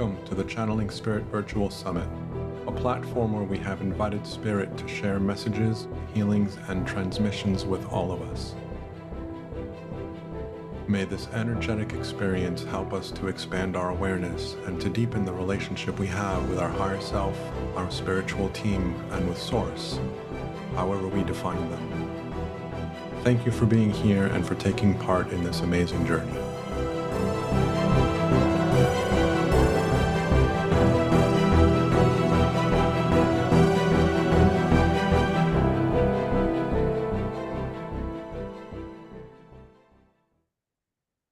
Welcome to the Channeling Spirit Virtual Summit, a platform where we have invited Spirit to share messages, healings, and transmissions with all of us. May this energetic experience help us to expand our awareness and to deepen the relationship we have with our higher self, our spiritual team, and with Source, however we define them. Thank you for being here and for taking part in this amazing journey.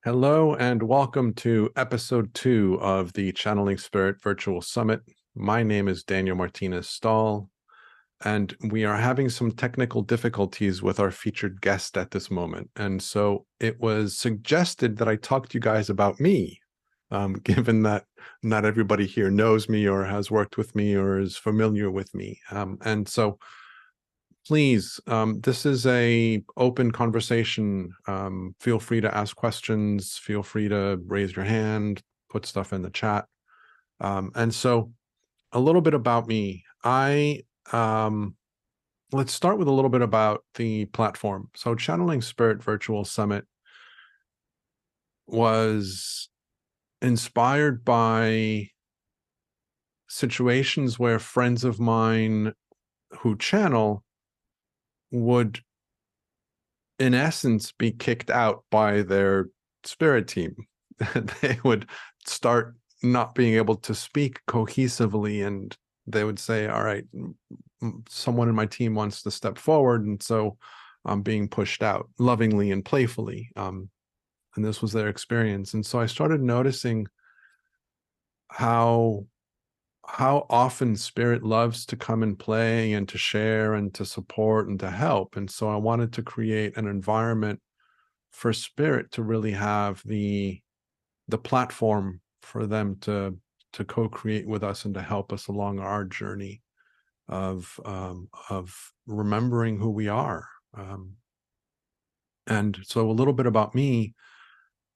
Hello and welcome to episode 2 of the Channeling Spirit Virtual Summit. My name is Daniel Martinez Stahl, and we are having some technical difficulties with our featured guest at this moment. And so it was suggested that I talk to you guys about me, given that not everybody here knows me or has worked with me or is familiar with me. And so please, this is a open conversation. Feel free to ask questions. Feel free to raise your hand, put stuff in the chat. And so a little bit about me. Let's start with a little bit about the platform. So Channeling Spirit Virtual Summit was inspired by situations where friends of mine who channel would, in essence, be kicked out by their spirit team. They would start not being able to speak cohesively, and they would say, all right, someone in my team wants to step forward, and so I'm being pushed out lovingly and playfully. And this was their experience. And so I started noticing how often Spirit loves to come and play and to share and to support and to help. And so I wanted to create an environment for Spirit to really have the platform for them to co-create with us and to help us along our journey of remembering who we are. And so a little bit about me.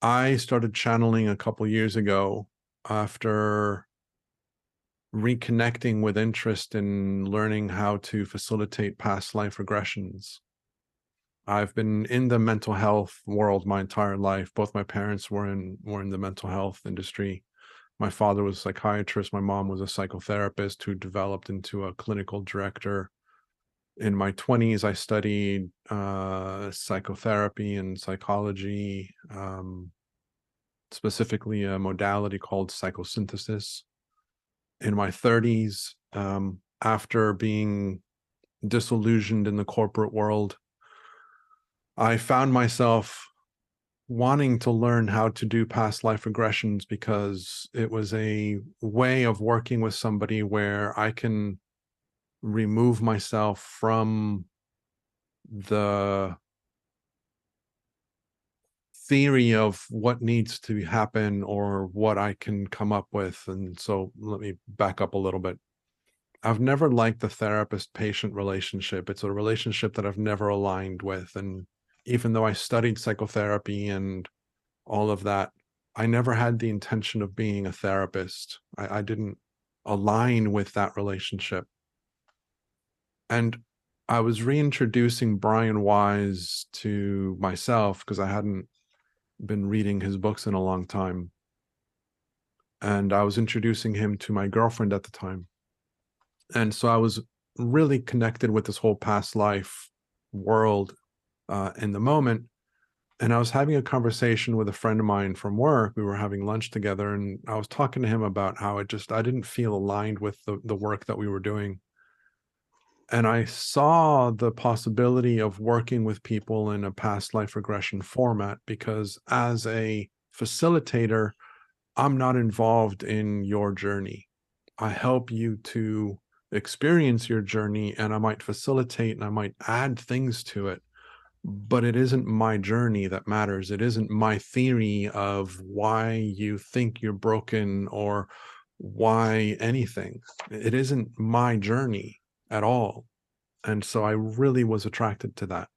I started channeling a couple years ago after reconnecting with interest in learning how to facilitate past life regressions. I've been in the mental health world my entire life. Both my parents were in the mental health industry. My father was a psychiatrist. My mom was a psychotherapist who developed into a clinical director. In my 20s, I studied psychotherapy and psychology, specifically a modality called psychosynthesis. In my 30s, after being disillusioned in the corporate world, I found myself wanting to learn how to do past life regressions because it was a way of working with somebody where I can remove myself from the theory of what needs to happen or what I can come up with. And so let me back up a little bit. I've never liked the therapist-patient relationship. It's a relationship that I've never aligned with. And even though I studied psychotherapy and all of that, I never had the intention of being a therapist. I didn't align with that relationship. And I was reintroducing Brian Weiss to myself because I hadn't been reading his books in a long time. And I was introducing him to my girlfriend at the time. And so I was really connected with this whole past life world in the moment. And I was having a conversation with a friend of mine from work. We were having lunch together, and I was talking to him about how I didn't feel aligned with the work that we were doing. And I saw the possibility of working with people in a past life regression format because as a facilitator, I'm not involved in your journey. I help you to experience your journey, and I might facilitate and I might add things to it, but it isn't my journey that matters. It isn't my theory of why you think you're broken or why anything. It isn't my journey at all. And so I really was attracted to that.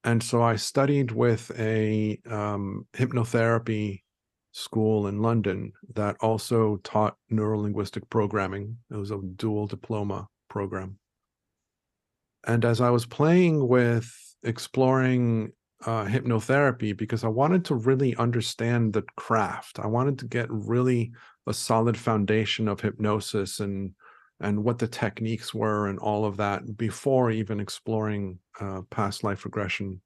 And so I studied with a hypnotherapy school in London that also taught neurolinguistic programming. It was a dual diploma program. And as I was playing with exploring hypnotherapy, because I wanted to really understand the craft, I wanted to get really a solid foundation of hypnosis and what the techniques were and all of that before even exploring past life regression.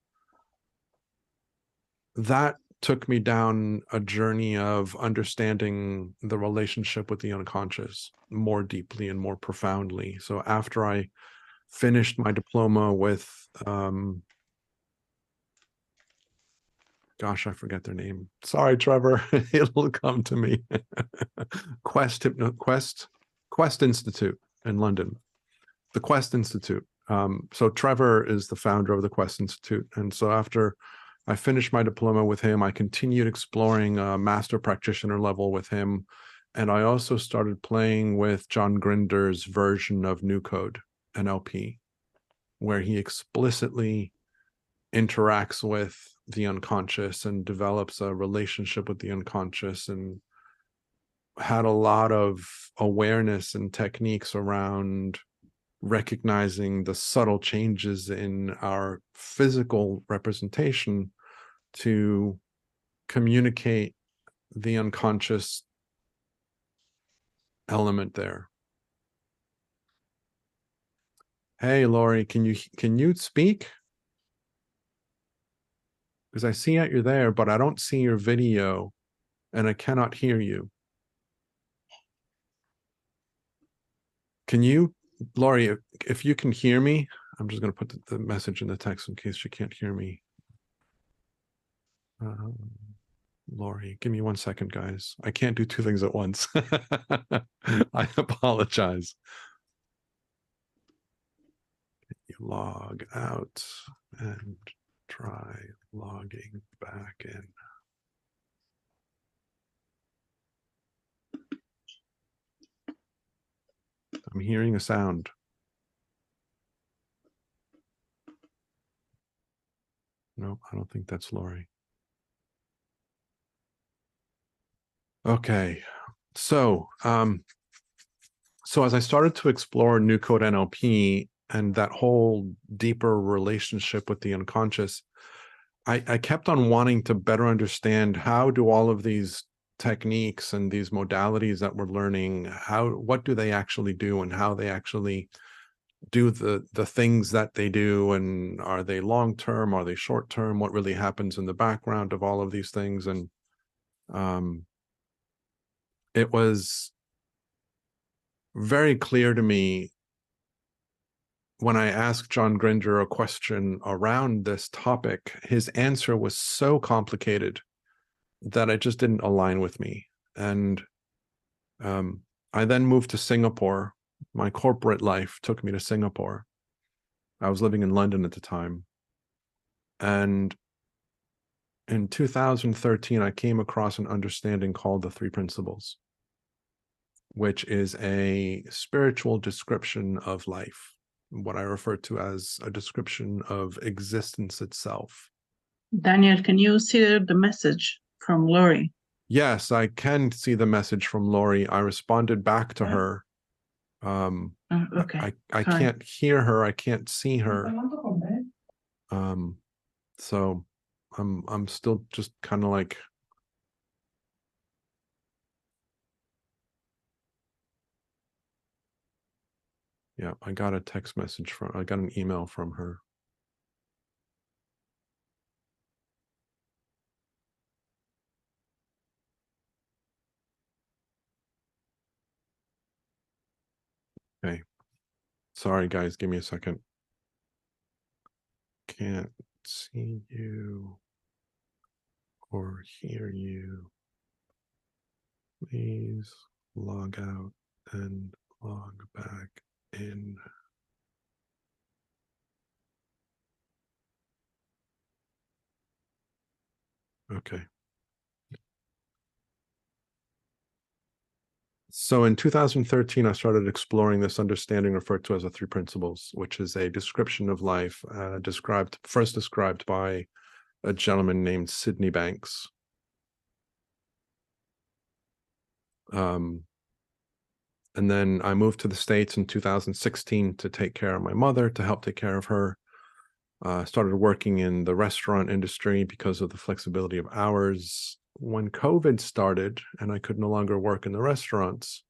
That took me down a journey of understanding the relationship with the unconscious more deeply and more profoundly. So after I finished my diploma with, gosh, I forget their name. Sorry, Trevor, it'll come to me. Quest Institute in London, the Quest Institute. So Trevor is the founder of the Quest Institute. And so after I finished my diploma with him, I continued exploring master practitioner level with him. And I also started playing with John Grinder's version of New Code, NLP, where he explicitly interacts with the unconscious and develops a relationship with the unconscious, and had a lot of awareness and techniques around recognizing the subtle changes in our physical representation to communicate the unconscious element there. Hey, Laurie, can you speak? Because I see that you're there, but I don't see your video and I cannot hear you. Can you, Laurie, if you can hear me, I'm just going to put the message in the text in case you can't hear me. Laurie, give me 1 second, guys. I can't do two things at once. I apologize. You log out and try logging back in. I'm hearing a sound. No, I don't think that's Laurie. Okay, so as I started to explore New Code NLP and that whole deeper relationship with the unconscious, I kept on wanting to better understand how do all of these techniques and these modalities that we're learning, what do they actually do and how they actually do the things that they do, and are they long-term, are they short-term, what really happens in the background of all of these things. And it was very clear to me when I asked John Grinder a question around this topic, his answer was so complicated that it just didn't align with me. And I then moved to Singapore. My corporate life took me to Singapore. I was living in London at the time. And in 2013, I came across an understanding called the Three Principles, which is a spiritual description of life, what I refer to as a description of existence itself. Daniel, can you see the message from Laurie? Yes, I can see the message from Laurie. I responded back to her. Okay. I can't hear her. I can't see her. So I'm still just kind of like, yeah, I got a text message I got an email from her. Okay. Sorry, guys. Give me a second. Can't see you or hear you. Please log out and log back in. Okay. So in 2013, I started exploring this understanding referred to as the Three Principles, which is a description of life first described by a gentleman named Sydney Banks. And then I moved to the States in 2016 to take care of my mother, to help take care of her. Started working in the restaurant industry because of the flexibility of hours. When COVID started and I could no longer work in the restaurants,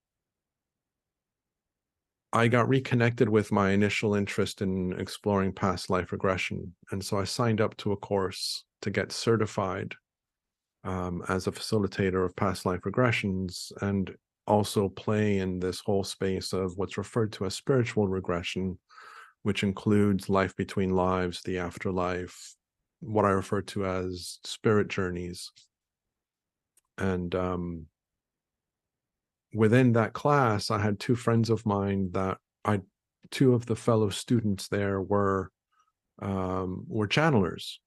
I got reconnected with my initial interest in exploring past life regression. And so I signed up to a course to get certified as a facilitator of past life regressions, and also play in this whole space of what's referred to as spiritual regression, which includes life between lives, the afterlife, what I refer to as spirit journeys. And within that class, I had two friends of mine that two of the fellow students there were channelers.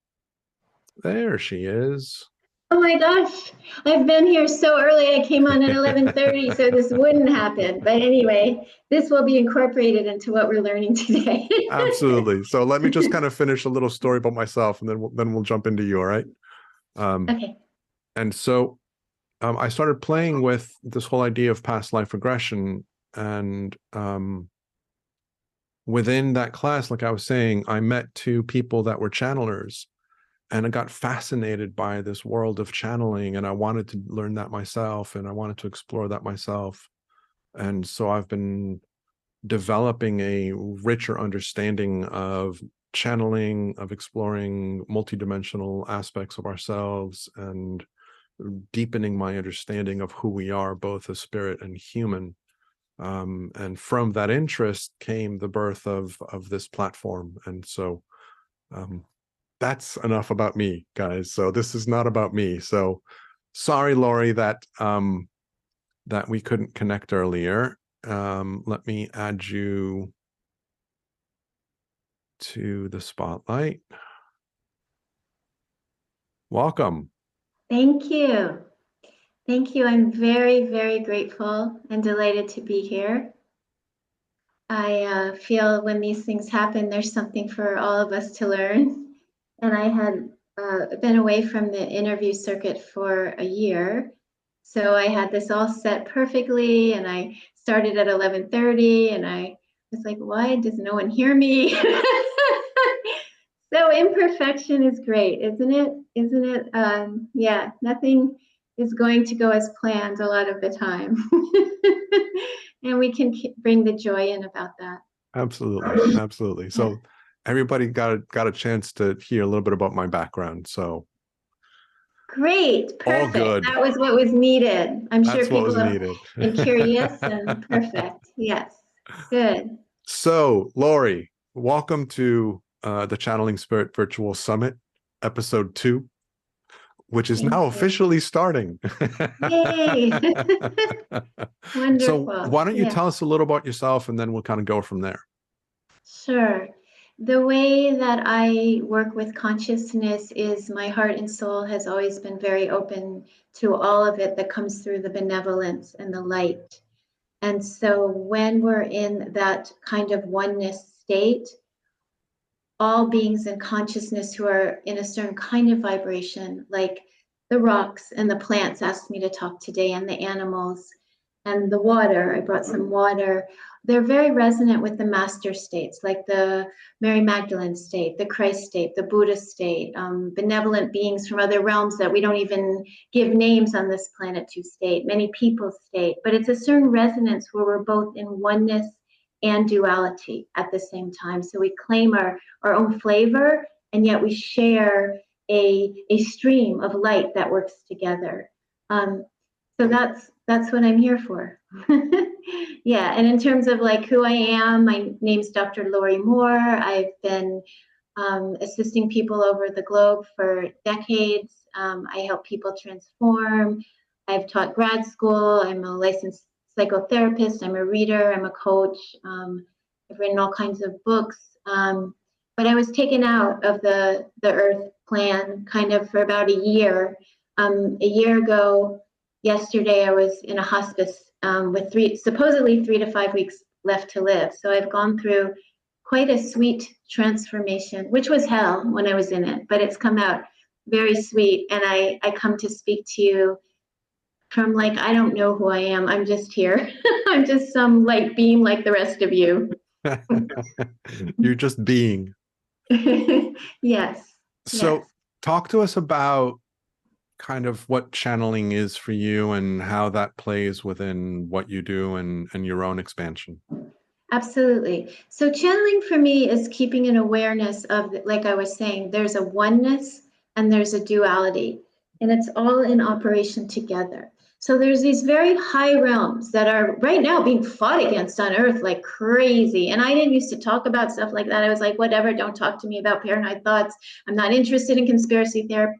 There she is. Oh my gosh, I've been here so early. I came on at 11:30, so this wouldn't happen. But anyway, this will be incorporated into what we're learning today. Absolutely. So let me just kind of finish a little story about myself, and then we'll jump into you, all right? Okay. And so I started playing with this whole idea of past life regression, and within that class, like I was saying, I met two people that were channelers. And I got fascinated by this world of channeling, and I wanted to learn that myself, and I wanted to explore that myself. And so I've been developing a richer understanding of channeling, of exploring multidimensional aspects of ourselves, and deepening my understanding of who we are, both as spirit and human. And from that interest came the birth of this platform. And so that's enough about me, guys. So this is not about me. So sorry, Laurie, that that we couldn't connect earlier. Let me add you to the spotlight. Welcome. Thank you. Thank you. I'm very, very grateful and delighted to be here. I feel when these things happen, there's something for all of us to learn. And I had been away from the interview circuit for a year. So I had this all set perfectly, and I started at 11:30, and I was like, why does no one hear me? So imperfection is great, isn't it? Isn't it? Yeah, nothing is going to go as planned a lot of the time. And we can bring the joy in about that. Absolutely. Absolutely. So everybody got a chance to hear a little bit about my background. So great, perfect. All good. That was what was needed. I'm sure people have needed. been curious and perfect. Yes, good. So, Laurie, welcome to the Channeling Spirit Virtual Summit, episode 2, which is now officially starting. Yay! Wonderful. So why don't you tell us a little about yourself, and then we'll kind of go from there. Sure. The way that I work with consciousness is my heart and soul has always been very open to all of it that comes through the benevolence and the light. And so when we're in that kind of oneness state, all beings in consciousness who are in a certain kind of vibration, like the rocks and the plants asked me to talk today, and the animals and the water, I brought some water. They're very resonant with the master states, like the Mary Magdalene state, the Christ state, the Buddha state, benevolent beings from other realms that we don't even give names on this planet to state, many people state. But it's a certain resonance where we're both in oneness and duality at the same time. So we claim our own flavor, and yet we share a stream of light that works together. So that's what I'm here for. Yeah, and in terms of like who I am, my name's Dr. Laurie Moore. I've been assisting people over the globe for decades. I help people transform. I've taught grad school. I'm a licensed psychotherapist. I'm a reader. I'm a coach. I've written all kinds of books. But I was taken out of the Earth plan kind of for about a year. A year ago, yesterday, I was in a hospice with supposedly 3 to 5 weeks left to live. So I've gone through quite a sweet transformation, which was hell when I was in it, but it's come out very sweet. And I come to speak to you from like, I don't know who I am. I'm just here. I'm just some light being like the rest of you. You're just being. Yes. So Yes. talk to us about kind of what channeling is for you and how that plays within what you do and your own expansion. Absolutely. So channeling for me is keeping an awareness of, like I was saying, there's a oneness and there's a duality, and it's all in operation together. So there's these very high realms that are right now being fought against on Earth like crazy. And I didn't used to talk about stuff like that. I was like, whatever, don't talk to me about paranoid thoughts. I'm not interested in conspiracy theory.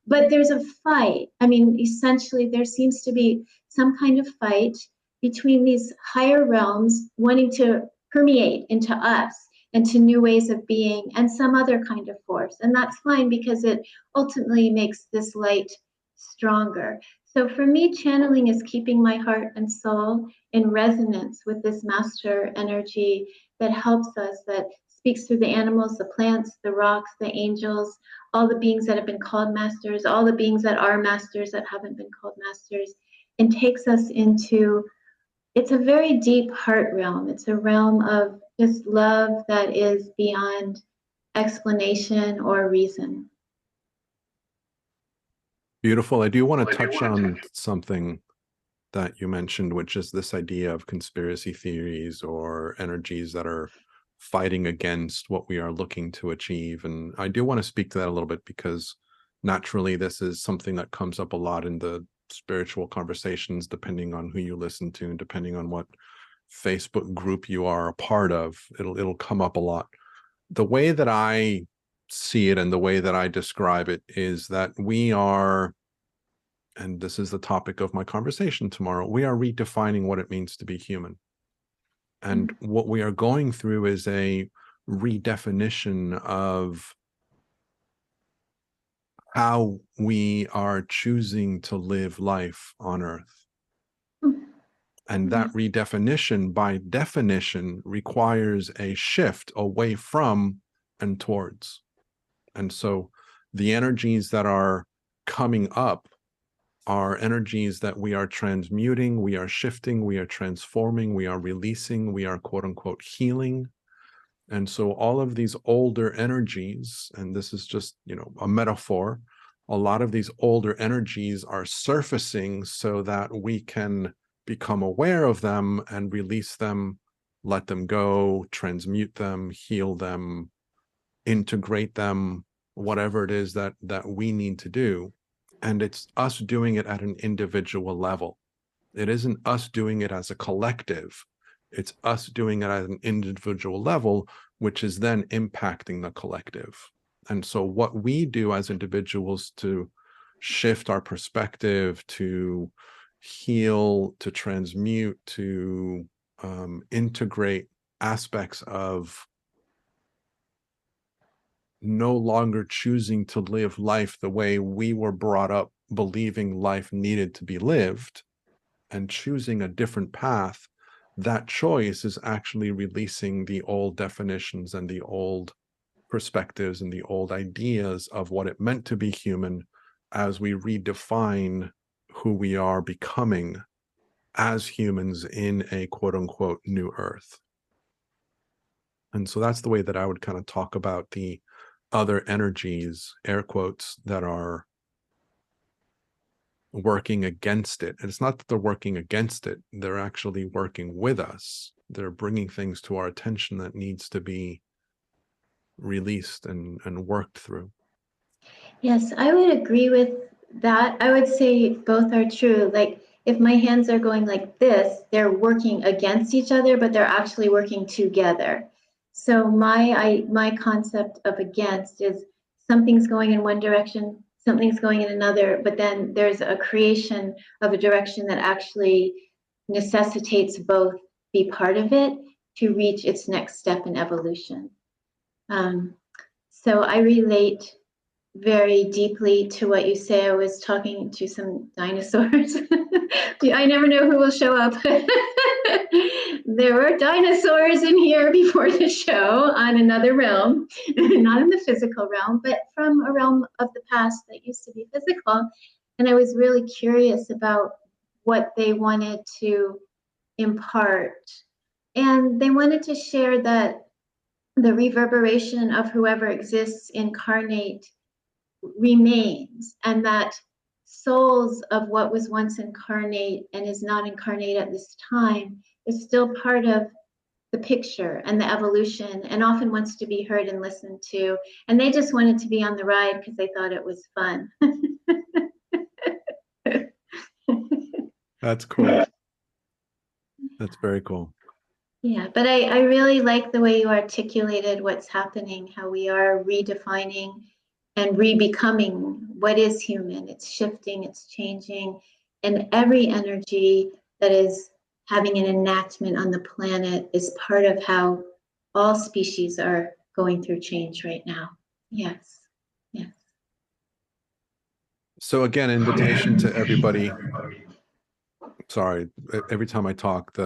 But there's a fight. I mean, essentially, there seems to be some kind of fight between these higher realms wanting to permeate into us, into new ways of being, and some other kind of force. And that's fine because it ultimately makes this light stronger. So for me, channeling is keeping my heart and soul in resonance with this master energy that helps us, that speaks through the animals, the plants, the rocks, the angels, all the beings that have been called masters, all the beings that are masters that haven't been called masters, and takes us into, it's a very deep heart realm. It's a realm of just love that is beyond explanation or reason. Beautiful. I do want to touch on something that you mentioned, which is this idea of conspiracy theories or energies that are fighting against what we are looking to achieve. And I do want to speak to that a little bit because naturally this is something that comes up a lot in the spiritual conversations, depending on who you listen to and depending on what Facebook group you are a part of, it'll come up a lot. The way that I see it and the way that I describe it is that we are, and this is the topic of my conversation tomorrow, we are redefining what it means to be human. And what we are going through is a redefinition of how we are choosing to live life on Earth. And that redefinition, by definition, requires a shift away from and towards. And so the energies that are coming up are energies that we are transmuting, we are shifting, we are transforming, we are releasing, we are quote unquote healing. And so all of these older energies, and this is just, a metaphor, a lot of these older energies are surfacing so that we can become aware of them and release them, let them go, transmute them, heal them, integrate them, whatever it is that we need to do. And it's us doing it at an individual level. It isn't us doing it as a collective. It's us doing it at an individual level, which is then impacting the collective. And so what we do as individuals to shift our perspective, to heal, to transmute, to integrate aspects of no longer choosing to live life the way we were brought up believing life needed to be lived and choosing a different path, that choice is actually releasing the old definitions and the old perspectives and the old ideas of what it meant to be human as we redefine who we are becoming as humans in a quote unquote new earth. And so that's the way that I would kind of talk about the other energies, air quotes, that are working against it. And it's not that they're working against it, they're actually working with us. They're bringing things to our attention that needs to be released and worked through. Yes, I would agree with that. I would say both are true. Like if my hands are going like this, they're working against each other, but they're actually working together. So my concept of against is something's going in one direction, something's going in another, but then there's a creation of a direction that actually necessitates both be part of it to reach its next step in evolution. So I relate very deeply to what you say. I was talking to some dinosaurs. I never know who will show up. There were dinosaurs in here before the show on another realm, not in the physical realm, but from a realm of the past that used to be physical. And I was really curious about what they wanted to impart. And they wanted to share that the reverberation of whoever exists incarnate remains, and that souls of what was once incarnate and is not incarnate at this time is still part of the picture and the evolution, and often wants to be heard and listened to. And they just wanted to be on the ride because they thought it was fun. That's cool. That's very cool. Yeah, but I really like the way you articulated what's happening, how we are redefining and re-becoming what is human. It's shifting, it's changing, and every energy that is having an enactment on the planet is part of how all species are going through change right now. Yes, yes. So again, invitation to everybody. Sorry, every time I talk,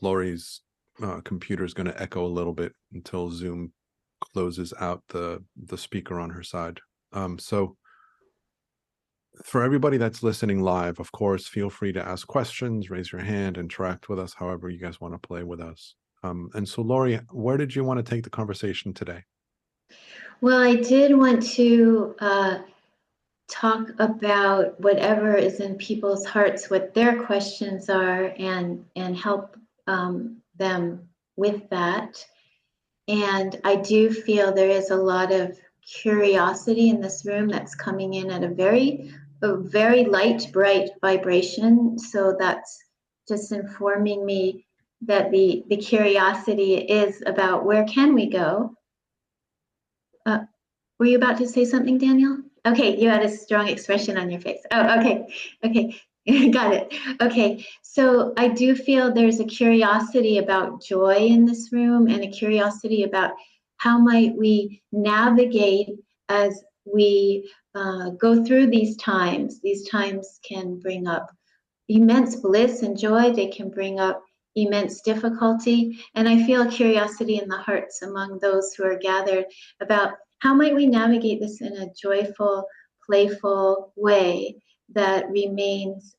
Laurie's computer is going to echo a little bit until Zoom closes out the speaker on her side. So for everybody that's listening live, of course, feel free to ask questions, raise your hand, interact with us, however you guys want to play with us. And so, Laurie, where did you want to take the conversation today? Well, I did want to talk about whatever is in people's hearts, what their questions are, and help them with that. And I do feel there is a lot of curiosity in this room that's coming in at a very light, bright vibration. So that's just informing me that the curiosity is about where can we go. Were you about to say something, Daniel? Okay, you had a strong expression on your face. Oh, okay, got it. Okay, so I do feel there's a curiosity about joy in this room, and a curiosity about how might we navigate as we go through these times. These times can bring up immense bliss and joy. They can bring up immense difficulty. And I feel curiosity in the hearts among those who are gathered about how might we navigate this in a joyful, playful way that remains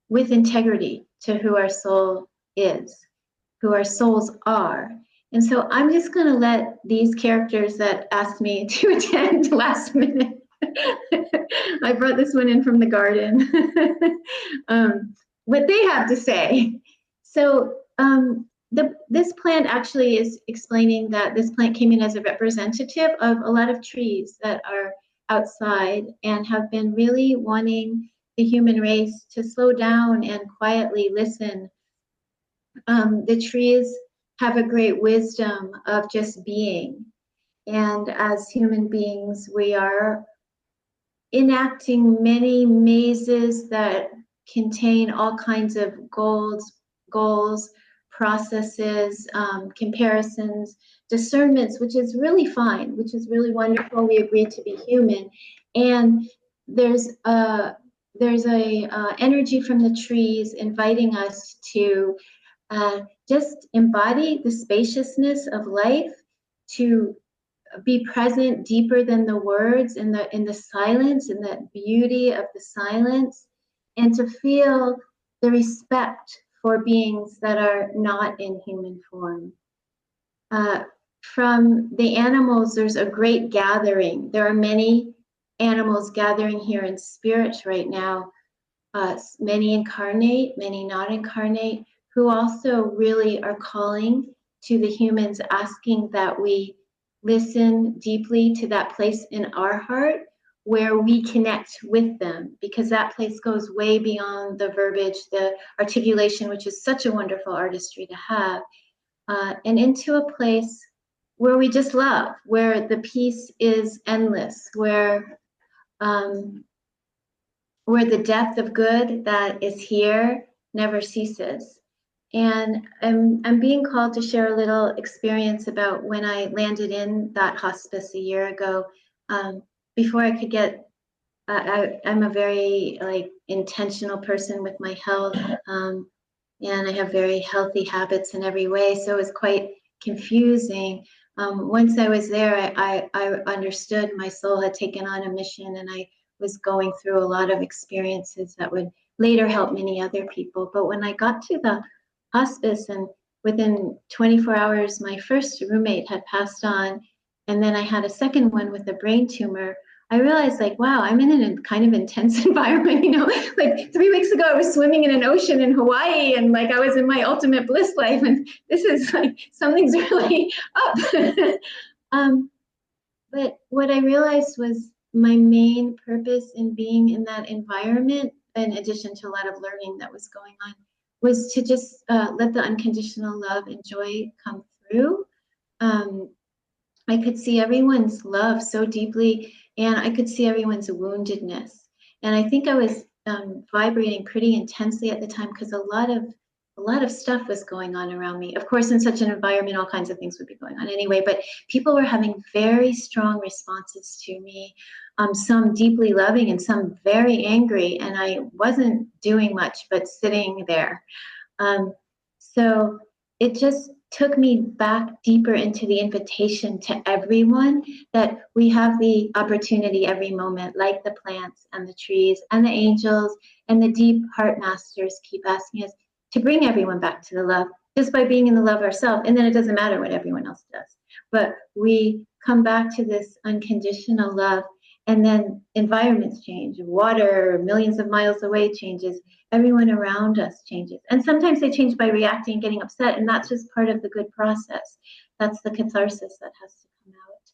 with integrity to who our soul is, who our souls are. And so I'm just going to let these characters that asked me to attend last minute, I brought this one in from the garden, what they have to say. So this plant actually is explaining that this plant came in as a representative of a lot of trees that are outside and have been really wanting the human race to slow down and quietly listen. The trees have a great wisdom of just being. And as human beings, we are enacting many mazes that contain all kinds of goals, processes, comparisons, discernments, which is really fine, which is really wonderful. We agree to be human. And there's a energy from the trees inviting us to just embody the spaciousness of life, to be present deeper than the words, in the silence, in the beauty of the silence, and to feel the respect for beings that are not in human form. From the animals, there's a great gathering. There are many animals gathering here in spirit right now, many incarnate, many not incarnate, who also really are calling to the humans, asking that we listen deeply to that place in our heart where we connect with them, because that place goes way beyond the verbiage, the articulation, which is such a wonderful artistry to have, and into a place where we just love, where the peace is endless, where the depth of good that is here never ceases. And I'm being called to share a little experience about when I landed in that hospice a year ago. Before I could get, I'm a very intentional person with my health, and I have very healthy habits in every way. So it was quite confusing. Once I was there, I understood my soul had taken on a mission, and I was going through a lot of experiences that would later helped many other people. But when I got to the hospice, and within 24 hours, my first roommate had passed on, and then I had a second one with a brain tumor, I realized, like, wow, I'm in a kind of intense environment, you know, like 3 weeks ago, I was swimming in an ocean in Hawaii, and like I was in my ultimate bliss life. And this is like, something's really up. But what I realized was my main purpose in being in that environment, in addition to a lot of learning that was going on, was to just let the unconditional love and joy come through. I could see everyone's love so deeply, and I could see everyone's woundedness. And I think I was vibrating pretty intensely at the time, because a lot of stuff was going on around me. Of course, in such an environment, all kinds of things would be going on anyway, but people were having very strong responses to me, some deeply loving and some very angry, and I wasn't doing much but sitting there. So it just took me back deeper into the invitation to everyone, that we have the opportunity every moment, like the plants and the trees and the angels and the deep heart masters keep asking us to bring everyone back to the love, just by being in the love ourselves. And then it doesn't matter what everyone else does, but we come back to this unconditional love. And then environments change. Water millions of miles away changes. Everyone around us changes. And sometimes they change by reacting and getting upset. And that's just part of the good process. That's the catharsis that has to come out.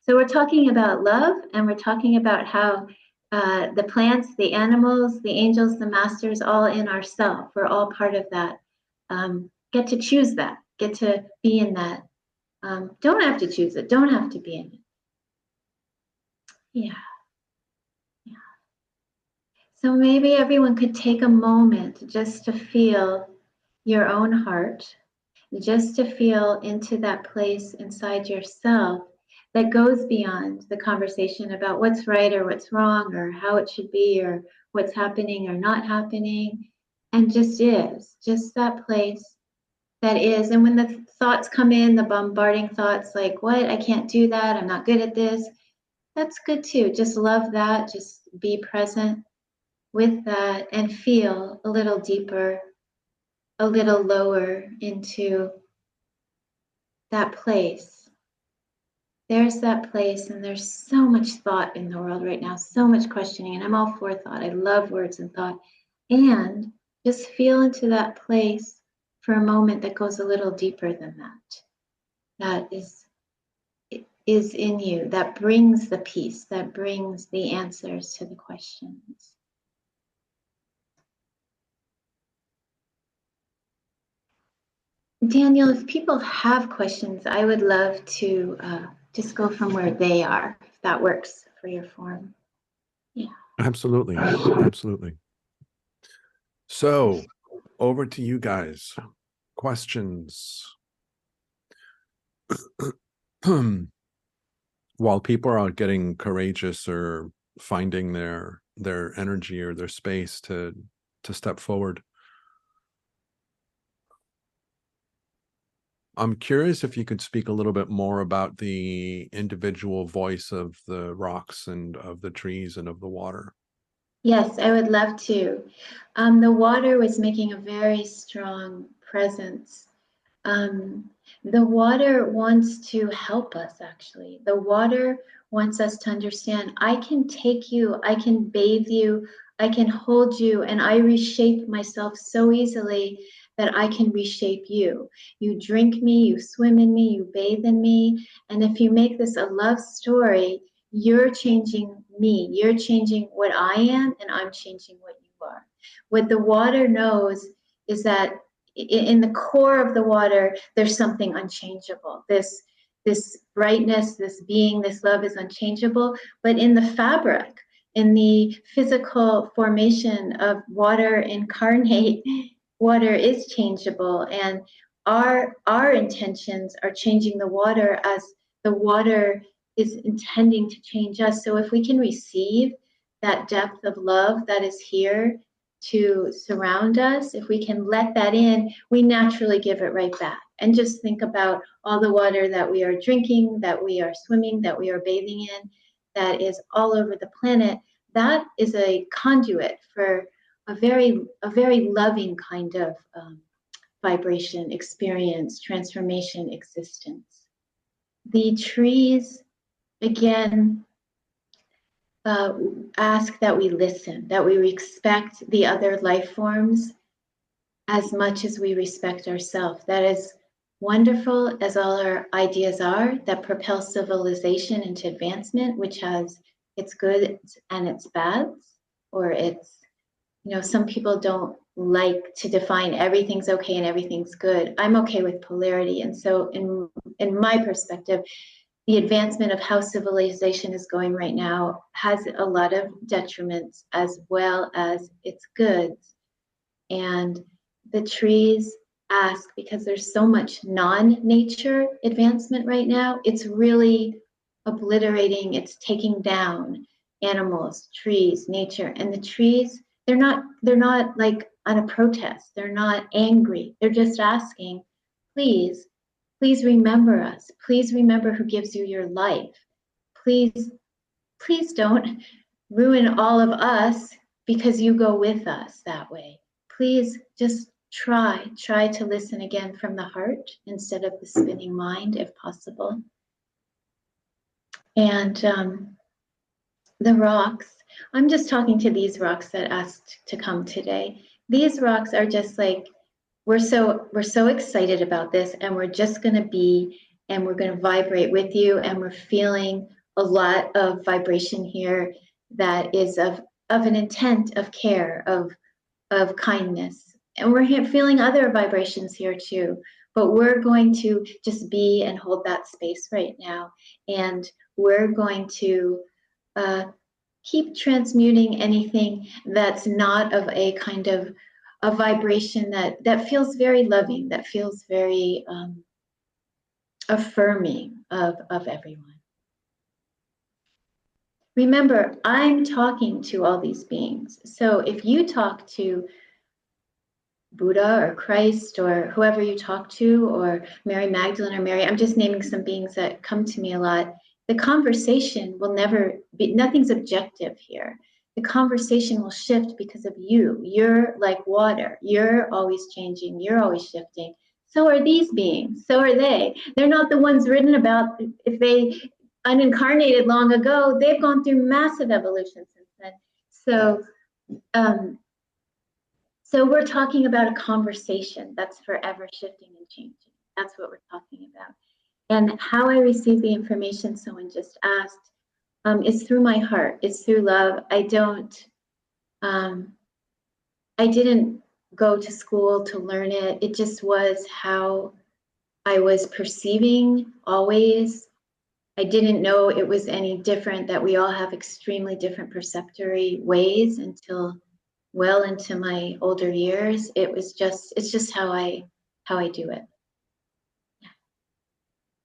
So we're talking about love, and we're talking about how the plants, the animals, the angels, the masters, all in ourself. We're all part of that. Get to choose that. Get to be in that. Don't have to choose it. Don't have to be in it. Yeah. So maybe everyone could take a moment just to feel your own heart, just to feel into that place inside yourself that goes beyond the conversation about what's right or what's wrong or how it should be or what's happening or not happening, and just is, just that place that is. And when the thoughts come in, the bombarding thoughts like, what, I can't do that, I'm not good at this, that's good too. Just love that, just be present with that and feel a little deeper, a little lower into that place. There's that place, and there's so much thought in the world right now, so much questioning, and I'm all for thought. I love words and thought. And just feel into that place for a moment that goes a little deeper than that. That is in you, that brings the peace, that brings the answers to the questions. Daniel, if people have questions, I would love to just go from where they are, if that works for your form. Yeah. Absolutely. Absolutely. So over to you guys. Questions. While people are getting courageous or finding their energy or their space to step forward, I'm curious if you could speak a little bit more about the individual voice of the rocks and of the trees and of the water. Yes, I would love to. The water was making a very strong presence. The water wants to help us, actually. The water wants us to understand, I can take you, I can bathe you, I can hold you, and I reshape myself so easily that I can reshape you. You drink me, you swim in me, you bathe in me, and if you make this a love story, you're changing me, you're changing what I am, and I'm changing what you are. What the water knows is that in the core of the water, there's something unchangeable. This brightness, this being, this love is unchangeable, but in the fabric, in the physical formation of water incarnate, water is changeable, and our intentions are changing the water as the water is intending to change us. So if we can receive that depth of love that is here to surround us, if we can let that in, we naturally give it right back. And just think about all the water that we are drinking, that we are swimming, that we are bathing in, that is all over the planet. That is a conduit for a very loving kind of vibration, experience, transformation, existence. The trees, again, ask that we listen, that we respect the other life forms as much as we respect ourselves. That is wonderful as all our ideas are, that propel civilization into advancement, which has its goods and its bads, or its, some people don't like to define everything's okay and everything's good. I'm okay with polarity. And so in my perspective, the advancement of how civilization is going right now has a lot of detriments as well as its goods. And the trees ask, because there's so much non-nature advancement right now, it's really obliterating, it's taking down animals, trees, nature. And the trees, they're not like on a protest. They're not angry. They're just asking, please remember us. Please remember who gives you your life. Please don't ruin all of us because you go with us that way. Please just try to listen again from the heart instead of the spinning mind, if possible. And the rocks, I'm just talking to these rocks that asked to come today. These rocks are just like, we're so excited about this, and we're just going to be, and we're going to vibrate with you, and we're feeling a lot of vibration here that is of an intent of care, of kindness. And we're here feeling other vibrations here too, but we're going to just be and hold that space right now. And we're going to keep transmuting anything that's not of a kind of a vibration that feels very loving, that feels very affirming of everyone. Remember, I'm talking to all these beings. So if you talk to Buddha or Christ or whoever you talk to, or Mary Magdalene or Mary, I'm just naming some beings that come to me a lot. The conversation will never be, nothing's objective here. The conversation will shift because of you. You're like water. You're always changing. You're always shifting. So are these beings. So are they. They're not the ones written about. If they unincarnated long ago, they've gone through massive evolution since then. So, so we're talking about a conversation that's forever shifting and changing. That's what we're talking about. And how I receive the information someone just asked is through my heart. It's through love. I didn't go to school to learn it. It just was how I was perceiving always. I didn't know it was any different, that we all have extremely different perceptory ways until well into my older years. It's just how I do it.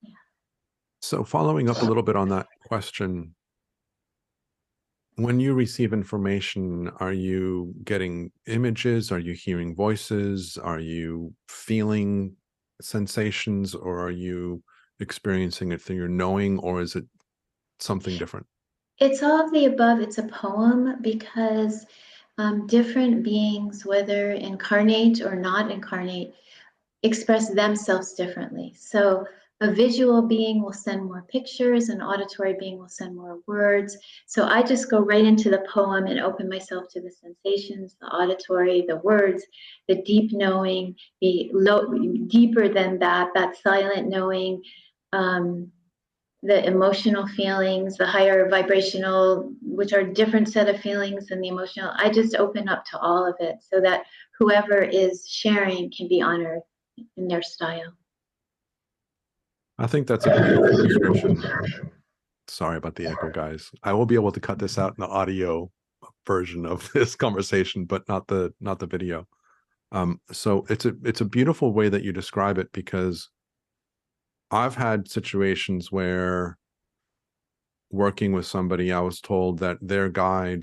Yeah. So following up a little bit on that question, when you receive information, are you getting images? Are you hearing voices? Are you feeling sensations, or are you experiencing it through your knowing, or is it something different? It's all of the above. It's a poem because different beings, whether incarnate or not incarnate, express themselves differently. So a visual being will send more pictures, an auditory being will send more words. So I just go right into the poem and open myself to the sensations, the auditory, the words, the deep knowing, the deeper than that silent knowing, the emotional feelings, the higher vibrational, which are a different set of feelings than the emotional. I just open up to all of it so that whoever is sharing can be honored in their style. I think that's a beautiful description. Sorry about the echo, guys. I will be able to cut this out in the audio version of this conversation, but not the video. So it's a beautiful way that you describe it, because I've had situations where working with somebody, I was told that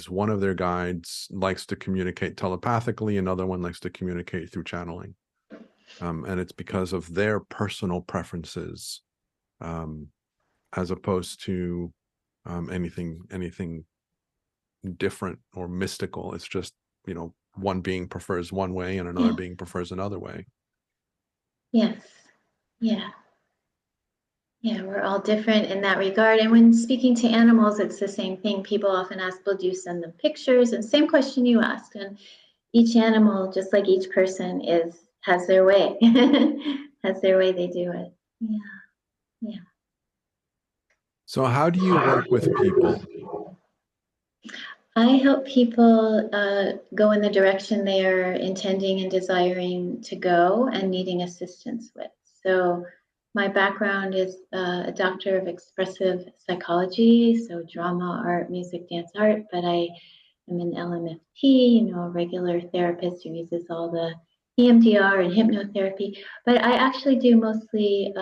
one of their guides likes to communicate telepathically, another one likes to communicate through channeling. And it's because of their personal preferences, as opposed to anything different or mystical. It's just, one being prefers one way and another Yeah. being prefers another way. Yes. Yeah. Yeah, we're all different in that regard. And when speaking to animals, it's the same thing. People often ask, well, do you send them pictures? And same question you asked. And each animal, just like each person, has their way, has their way they do it. Yeah, yeah. So how do you work with people? I help people go in the direction they are intending and desiring to go and needing assistance with. So my background is a doctor of expressive psychology, so drama, art, music, dance, art, but I am an LMFT, a regular therapist who uses all the EMDR and hypnotherapy, but I actually do mostly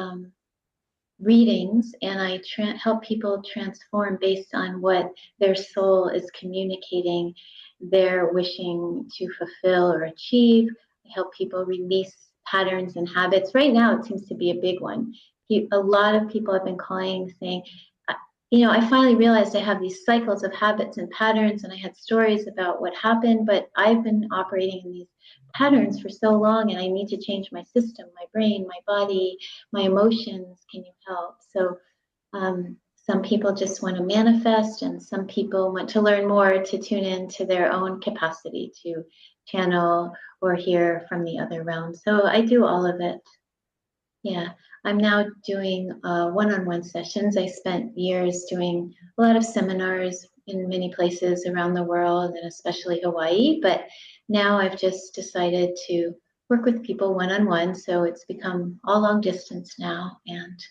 readings, and I help people transform based on what their soul is communicating they're wishing to fulfill or achieve. I help people release patterns and habits. Right now, it seems to be a big one. A lot of people have been calling saying, I finally realized I have these cycles of habits and patterns, and I had stories about what happened, but I've been operating in these patterns for so long, and I need to change my system, my brain, my body, my emotions. Can you help? So some people just want to manifest, and some people want to learn more to tune into their own capacity to channel or hear from the other realm. So I do all of it. Yeah, I'm now doing one-on-one sessions. I spent years doing a lot of seminars in many places around the world, and especially Hawaii. But now I've just decided to work with people one-on-one. So it's become all long distance now. And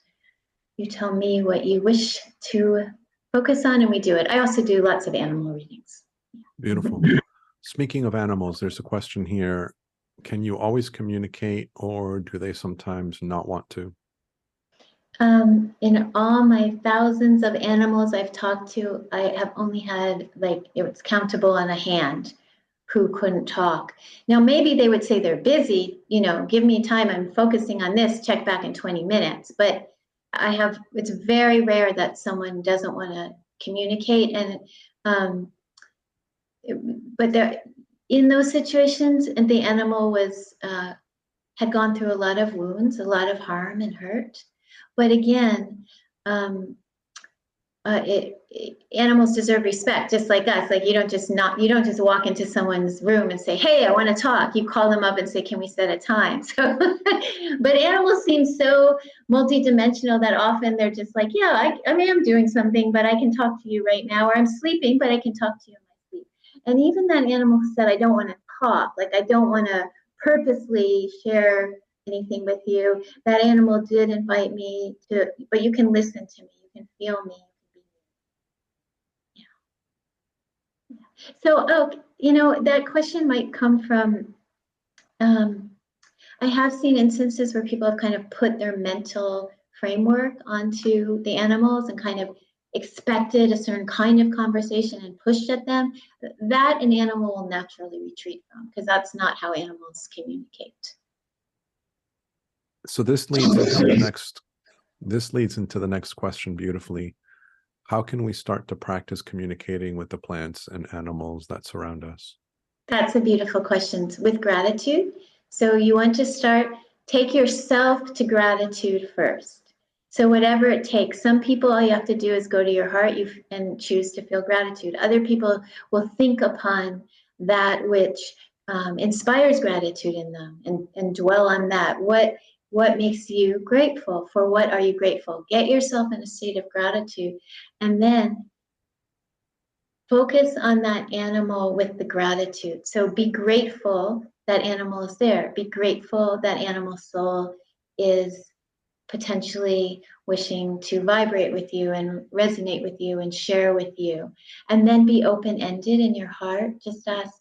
you tell me what you wish to focus on, and we do it. I also do lots of animal readings. Beautiful. Speaking of animals, there's a question here. Can you always communicate, or do they sometimes not want to? In all my thousands of animals I've talked to, I have only had, it's countable on a hand who couldn't talk. Now, maybe they would say they're busy, give me time, I'm focusing on this, check back in 20 minutes. But it's very rare that someone doesn't want to communicate. And, but in those situations, and the animal had gone through a lot of wounds, a lot of harm and hurt. But again, animals deserve respect, just like us. Like you don't just walk into someone's room and say, "Hey, I want to talk." You call them up and say, "Can we set a time?" So, but animals seem so multidimensional that often they're just like, "Yeah, I mean, I'm doing something, but I can talk to you right now," or "I'm sleeping, but I can talk to you in my sleep." And even that animal said, "I don't want to talk. Like I don't want to purposely share anything with you." That animal did invite me to, but you can listen to me, you can feel me. So, that question might come from, I have seen instances where people have kind of put their mental framework onto the animals and kind of expected a certain kind of conversation and pushed at them. That an animal will naturally retreat from, because that's not how animals communicate. So this leads into the next question beautifully. How can we start to practice communicating with the plants and animals that surround us? That's a beautiful question. With gratitude. So you want to take yourself to gratitude first. So whatever it takes. Some people, all you have to do is go to your heart and choose to feel gratitude. Other people will think upon that which inspires gratitude in them and dwell on that. What makes you grateful? For what are you grateful? Get yourself in a state of gratitude, and then focus on that animal with the gratitude. So be grateful that animal is there. Be grateful that animal soul is potentially wishing to vibrate with you and resonate with you and share with you. And then be open-ended in your heart. Just ask,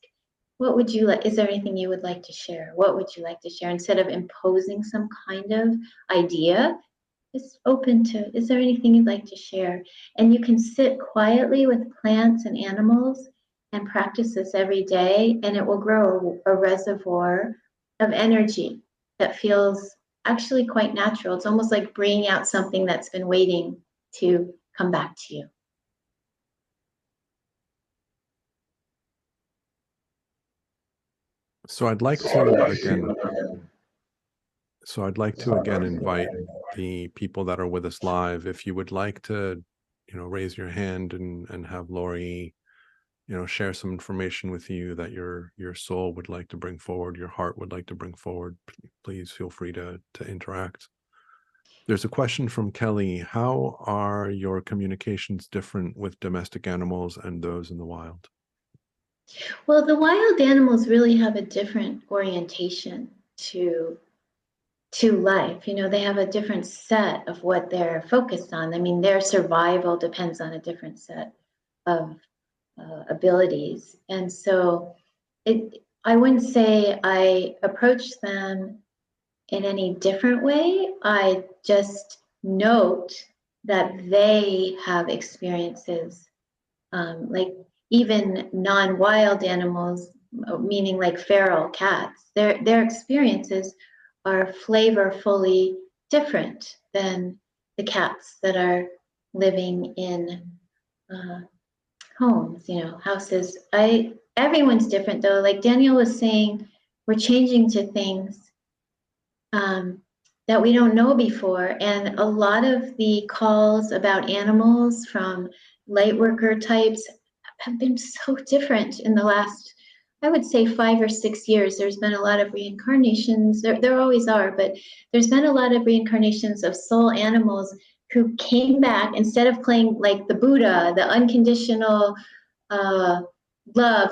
what would you like? Is there anything you would like to share? What would you like to share? Instead of imposing some kind of idea, just open to, is there anything you'd like to share? And you can sit quietly with plants and animals and practice this every day, and it will grow a reservoir of energy that feels actually quite natural. It's almost like bringing out something that's been waiting to come back to you. So I'd like to again. So I'd like to again invite the people that are with us live. If you would like to, raise your hand and have Laurie, share some information with you that your soul would like to bring forward, your heart would like to bring forward, please feel free to interact. There's a question from Kelly. How are your communications different with domestic animals and those in the wild? Well, the wild animals really have a different orientation to life. They have a different set of what they're focused on. I mean, their survival depends on a different set of abilities. And so I wouldn't say I approach them in any different way. I just note that they have experiences, like even non-wild animals, meaning like feral cats, their experiences are flavorfully different than the cats that are living in homes, houses. Everyone's different though. Like Daniel was saying, we're changing to things that we don't know before. And a lot of the calls about animals from light worker types have been so different in the last, I would say, 5 or 6 years. There's been a lot of reincarnations. There always are, but there's been a lot of reincarnations of soul animals who came back instead of playing like the Buddha, the unconditional love,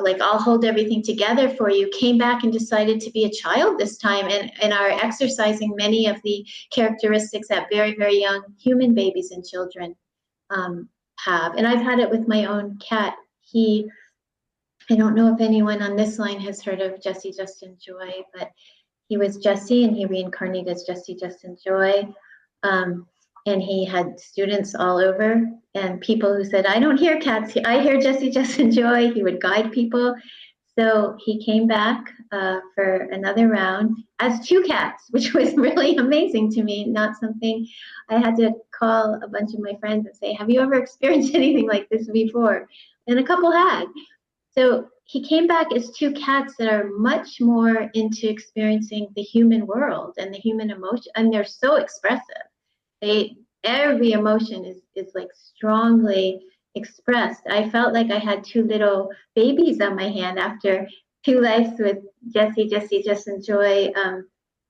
like I'll hold everything together for you, came back and decided to be a child this time and are exercising many of the characteristics that very, very young human babies and children have. And I've had it with my own cat. I don't know if anyone on this line has heard of Jesse Justin Joy, but he was Jesse and he reincarnated as Jesse Justin Joy. And he had students all over and people who said, I don't hear cats, I hear Jesse Justin Joy. He would guide people. So he came back for another round as 2 cats, which was really amazing to me. Not something I had to call a bunch of my friends and say, have you ever experienced anything like this before? And a couple had. So he came back as 2 cats that are much more into experiencing the human world and the human emotion. And they're so expressive. Every emotion is like strongly expressed. I felt like I had 2 little babies on my hand after 2 lives with Jesse Justin Joy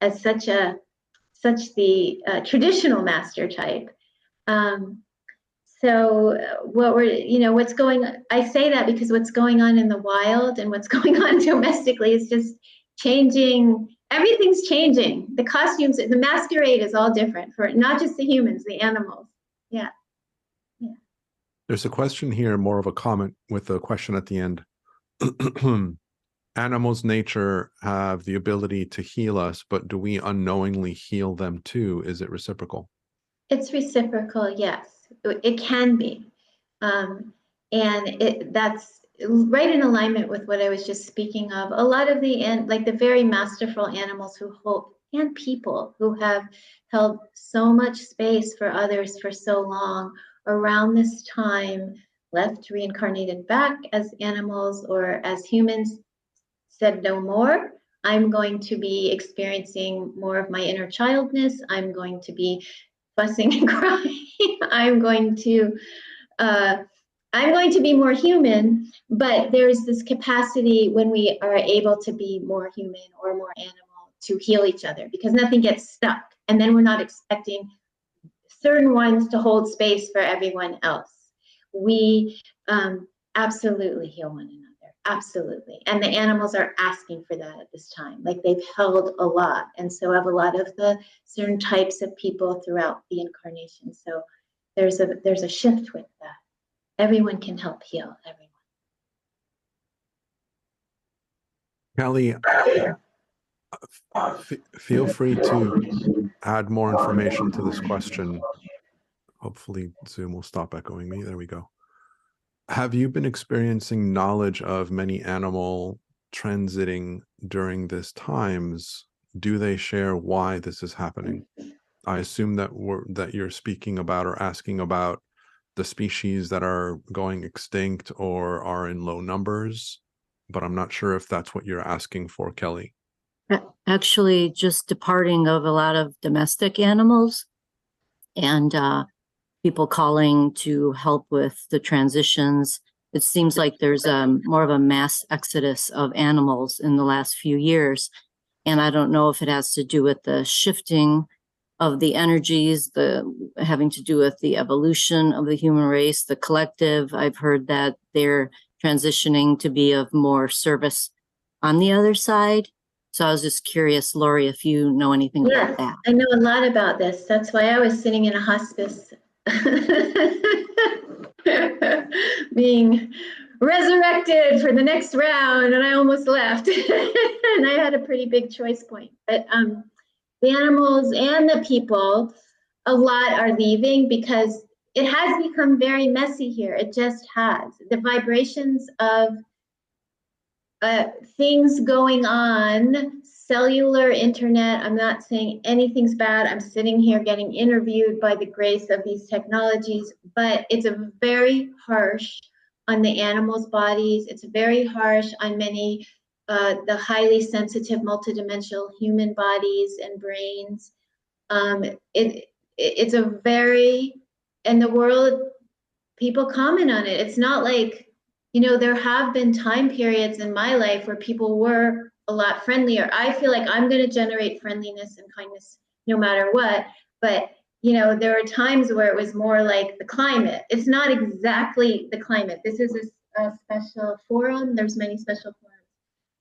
as such the traditional master type. So what's going on, I say that because what's going on in the wild and what's going on domestically is just changing. Everything's changing. The costumes, the masquerade is all different for not just the humans, the animals. Yeah. There's a question here, more of a comment with a question at the end. Animals' nature have the ability to heal us, but do we unknowingly heal them too? Is it reciprocal? It's reciprocal, yes. It can be. And that's right in alignment with what I was just speaking of. A lot of the very masterful animals who hold, and people who have held so much space for others for so long, around this time left reincarnated back as animals or as humans, said no more. I'm going to be experiencing more of my inner childness. I'm going to be fussing and crying. I'm going to be more human, but there's this capacity when we are able to be more human or more animal to heal each other because nothing gets stuck. And then we're not expecting certain ones to hold space for everyone else. We absolutely heal one another, absolutely. And the animals are asking for that at this time. Like they've held a lot. And so have a lot of the certain types of people throughout the incarnation. So there's a shift with that. Everyone can help heal everyone. Kelly, feel free to add more information to this question. Hopefully Zoom will stop echoing me. There we go. Have you been experiencing knowledge of many animal transiting during this times? Do they share why this is happening? I assume that you're speaking about or asking about the species that are going extinct or are in low numbers. but I'm not sure if that's what you're asking for, Kelly. Actually, just departing of a lot of domestic animals and people calling to help with the transitions. It seems like there's more of a mass exodus of animals in the last few years. And I don't know if it has to do with the shifting of the energies, the having to do with the evolution of the human race, the collective. I've heard that they're transitioning to be of more service on the other side. So I was just curious, Laurie, if you know anything about that. I know a lot about this. That's why I was sitting in a hospice being resurrected for the next round, and I almost left. And I had a pretty big choice point. But the animals and the people, a lot are leaving because it has become very messy here. It just has. The vibrations of things going on, cellular, internet. I'm not saying anything's bad. I'm sitting here getting interviewed by the grace of these technologies, but it's a very harsh on the animals' bodies. It's very harsh on many, the highly sensitive, multidimensional human bodies and brains. It's a very, in the world, people comment on it. It's not like, you know, there have been time periods in my life where people were a lot friendlier. I feel like I'm going to generate friendliness and kindness no matter what. But, you know, there are times where it was more like the climate. It's not exactly the climate. This is a special forum. There's many special forums.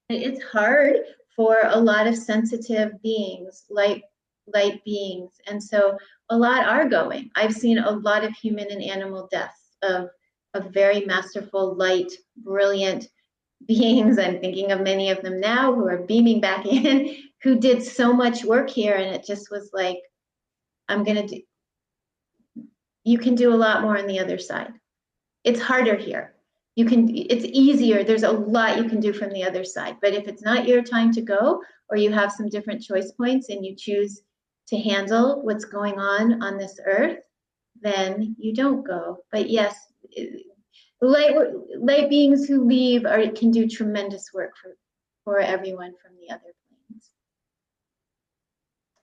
It's hard for a lot of sensitive beings, light beings. And so a lot are going. I've seen a lot of human and animal deaths of very masterful, light, brilliant beings. I'm thinking of many of them now who are beaming back in, who did so much work here. And it just was like, you can do a lot more on the other side. It's harder here. It's easier. There's a lot you can do from the other side. But if it's not your time to go, or you have some different choice points and you choose to handle what's going on this earth, then you don't go. But yes, light beings who leave can do tremendous work for everyone from the other planes.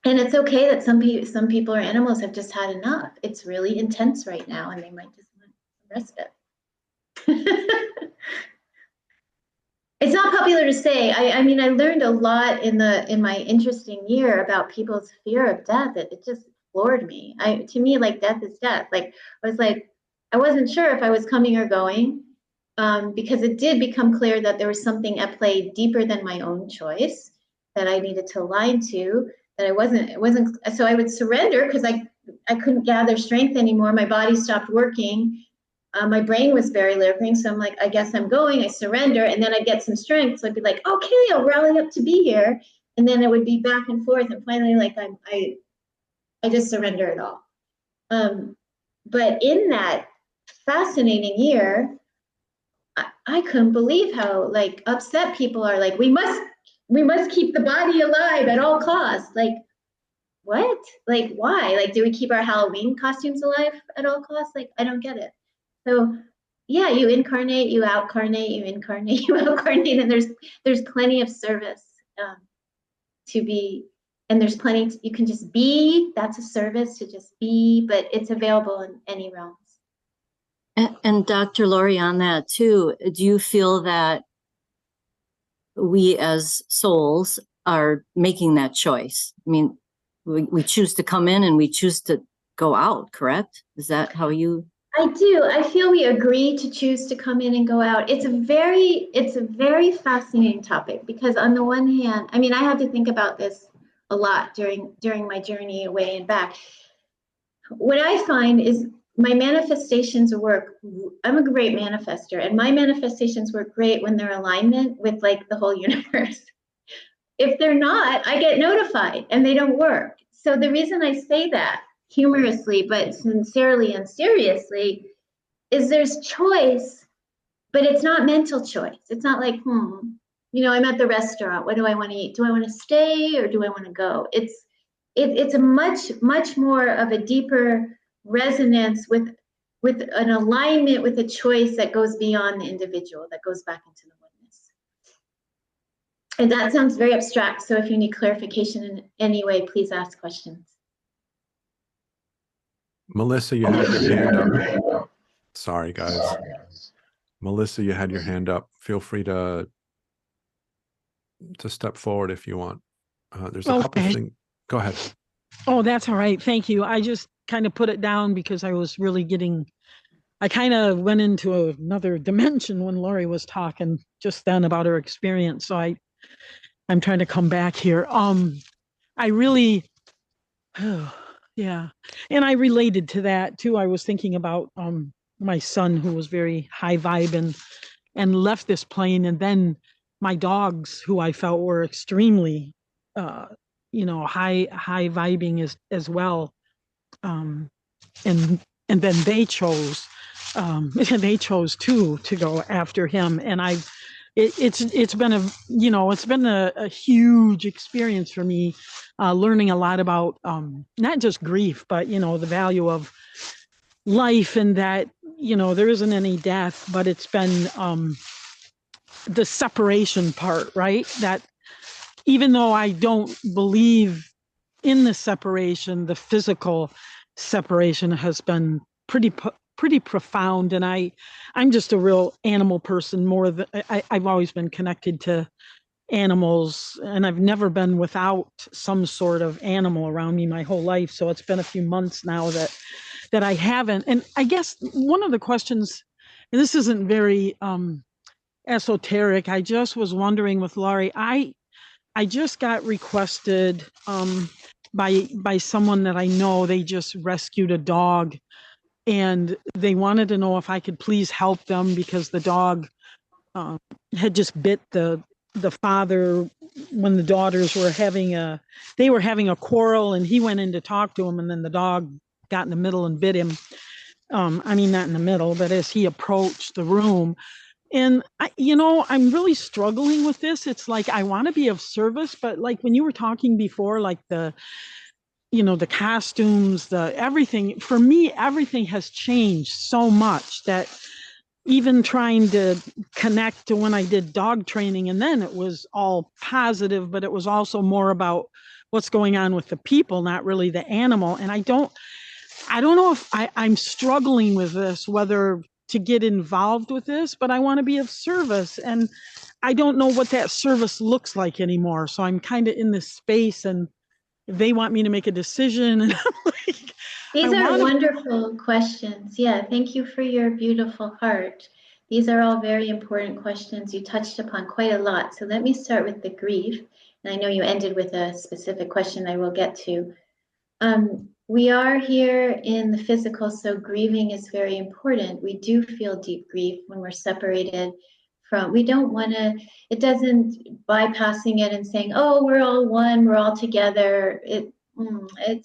And it's okay that some people or animals have just had enough. It's really intense right now, and they might just want respite. It's not popular to say. I mean, I learned a lot in my interesting year about people's fear of death. It just floored me. To me, like, death is death. Like, I wasn't sure if I was coming or going, because it did become clear that there was something at play deeper than my own choice that I needed to align to. That it wasn't. So I would surrender because I couldn't gather strength anymore. My body stopped working. My brain was very lurking, so I'm like, I guess I'm going. I surrender, and then I get some strength. So I'd be like, okay, I'll rally up to be here, and then it would be back and forth, and finally, like, I just surrender it all. But in that fascinating year, I couldn't believe how, like, upset people are. Like, we must keep the body alive at all costs. Like, what? Like, why? Like, do we keep our Halloween costumes alive at all costs? Like, I don't get it. So yeah, you incarnate, you outcarnate, you incarnate, you outcarnate, and there's plenty of service to be, and there's plenty you can just be. That's a service, to just be, but it's available in any realms. And Dr. Laurie, on that too, do you feel that we as souls are making that choice? I mean, we choose to come in and we choose to go out, correct? Is that how you? I do. I feel we agree to choose to come in and go out. It's a very fascinating topic, because on the one hand, I mean, I had to think about this a lot during my journey away and back. What I find is my manifestations work. I'm a great manifester, and my manifestations work great when they're in alignment with, like, the whole universe. If they're not, I get notified and they don't work. So the reason I say that humorously, but sincerely and seriously, is there's choice, but it's not mental choice. It's not like, you know, I'm at the restaurant. What do I want to eat? Do I want to stay or do I want to go? It's a much more of a deeper resonance with an alignment with a choice that goes beyond the individual, that goes back into the oneness. And that sounds very abstract, so if you need clarification in any way, please ask questions. Melissa, you had your hand up. Sorry, guys. Melissa, you had your hand up. Feel free to step forward if you want. There's a couple things. Go ahead. Oh, that's all right. Thank you. I just kind of put it down because I was really I kind of went into another dimension when Laurie was talking just then about her experience. So I'm trying to come back here. I really, yeah. And I related to that too. I was thinking about my son who was very high vibe and left this plane. And then my dogs who I felt were extremely, high vibing as well. And then they chose too to go after him. And it's been a huge experience for me, learning a lot about not just grief, but the value of life, and that there isn't any death, but it's been the separation part, right? That even though I don't believe in the separation, the physical separation has been pretty profound. And I'm just a real animal person. More than I've always been connected to animals, and I've never been without some sort of animal around me my whole life. So it's been a few months now that I haven't. And I guess one of the questions, and this isn't very esoteric, I just was wondering with Laurie, I just got requested by someone that I know. They just rescued a dog, and they wanted to know if I could please help them because the dog had just bit the father when the daughters were having a quarrel, and he went in to talk to him, and then the dog got in the middle and bit him. I mean, not in the middle, but as he approached the room. And I'm really struggling with this. It's like I want to be of service, but like when you were talking before, like the costumes, everything, for me, everything has changed so much that even trying to connect to when I did dog training, and then it was all positive, but it was also more about what's going on with the people, not really the animal. And I don't know if I'm struggling with this, whether to get involved with this, but I want to be of service. And I don't know what that service looks like anymore. So I'm kind of in this space, and they want me to make a decision. And I'm like, these are wonderful questions. Yeah, thank you for your beautiful heart. These are all very important questions. You touched upon quite a lot. So let me start with the grief. And I know you ended with a specific question I will get to. We are here in the physical, so grieving is very important. We do feel deep grief when we're separated from, we don't want to, it doesn't bypassing it and saying, oh, we're all one, we're all together. It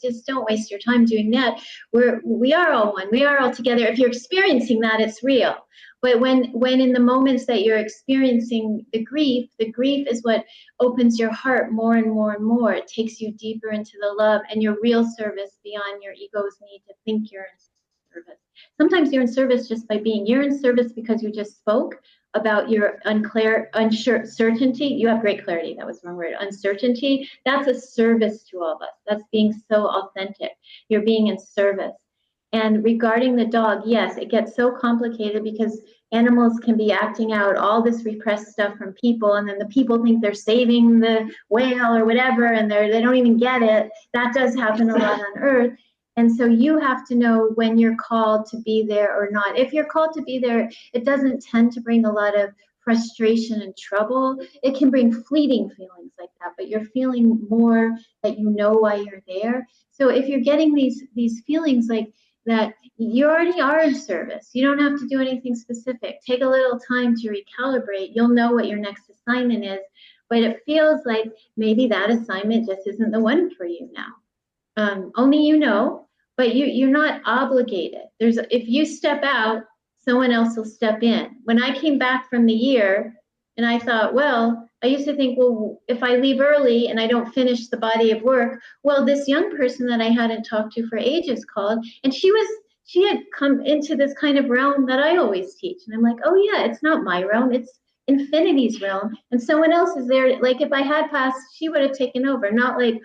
just don't waste your time doing that. We are all one, we are all together. If you're experiencing that, it's real. But when in the moments that you're experiencing the grief is what opens your heart more and more and more. It takes you deeper into the love and your real service beyond your ego's need to think you're in service. Sometimes you're in service just by being. You're in service because you just spoke about your uncertainty. You have great clarity. That was the wrong word. Uncertainty. That's a service to all of us. That's being so authentic. You're being in service. And regarding the dog, yes, it gets so complicated because animals can be acting out all this repressed stuff from people, and then the people think they're saving the whale or whatever, and they don't even get it. That does happen a lot on Earth. And so you have to know when you're called to be there or not. If you're called to be there, it doesn't tend to bring a lot of frustration and trouble. It can bring fleeting feelings like that, but you're feeling more that you know why you're there. So if you're getting these feelings like that, you already are in service. You don't have to do anything specific. Take a little time to recalibrate. You'll know what your next assignment is, but it feels like maybe that assignment just isn't the one for you now. Only you know, but you're not obligated. If you step out, someone else will step in. When I came back from the year, and I thought, well, I used to think, well, if I leave early and I don't finish the body of work, well, this young person that I hadn't talked to for ages called, and she had come into this kind of realm that I always teach. And I'm like, oh yeah, it's not my realm, it's infinity's realm, and someone else is there. Like if I had passed, she would have taken over. Not like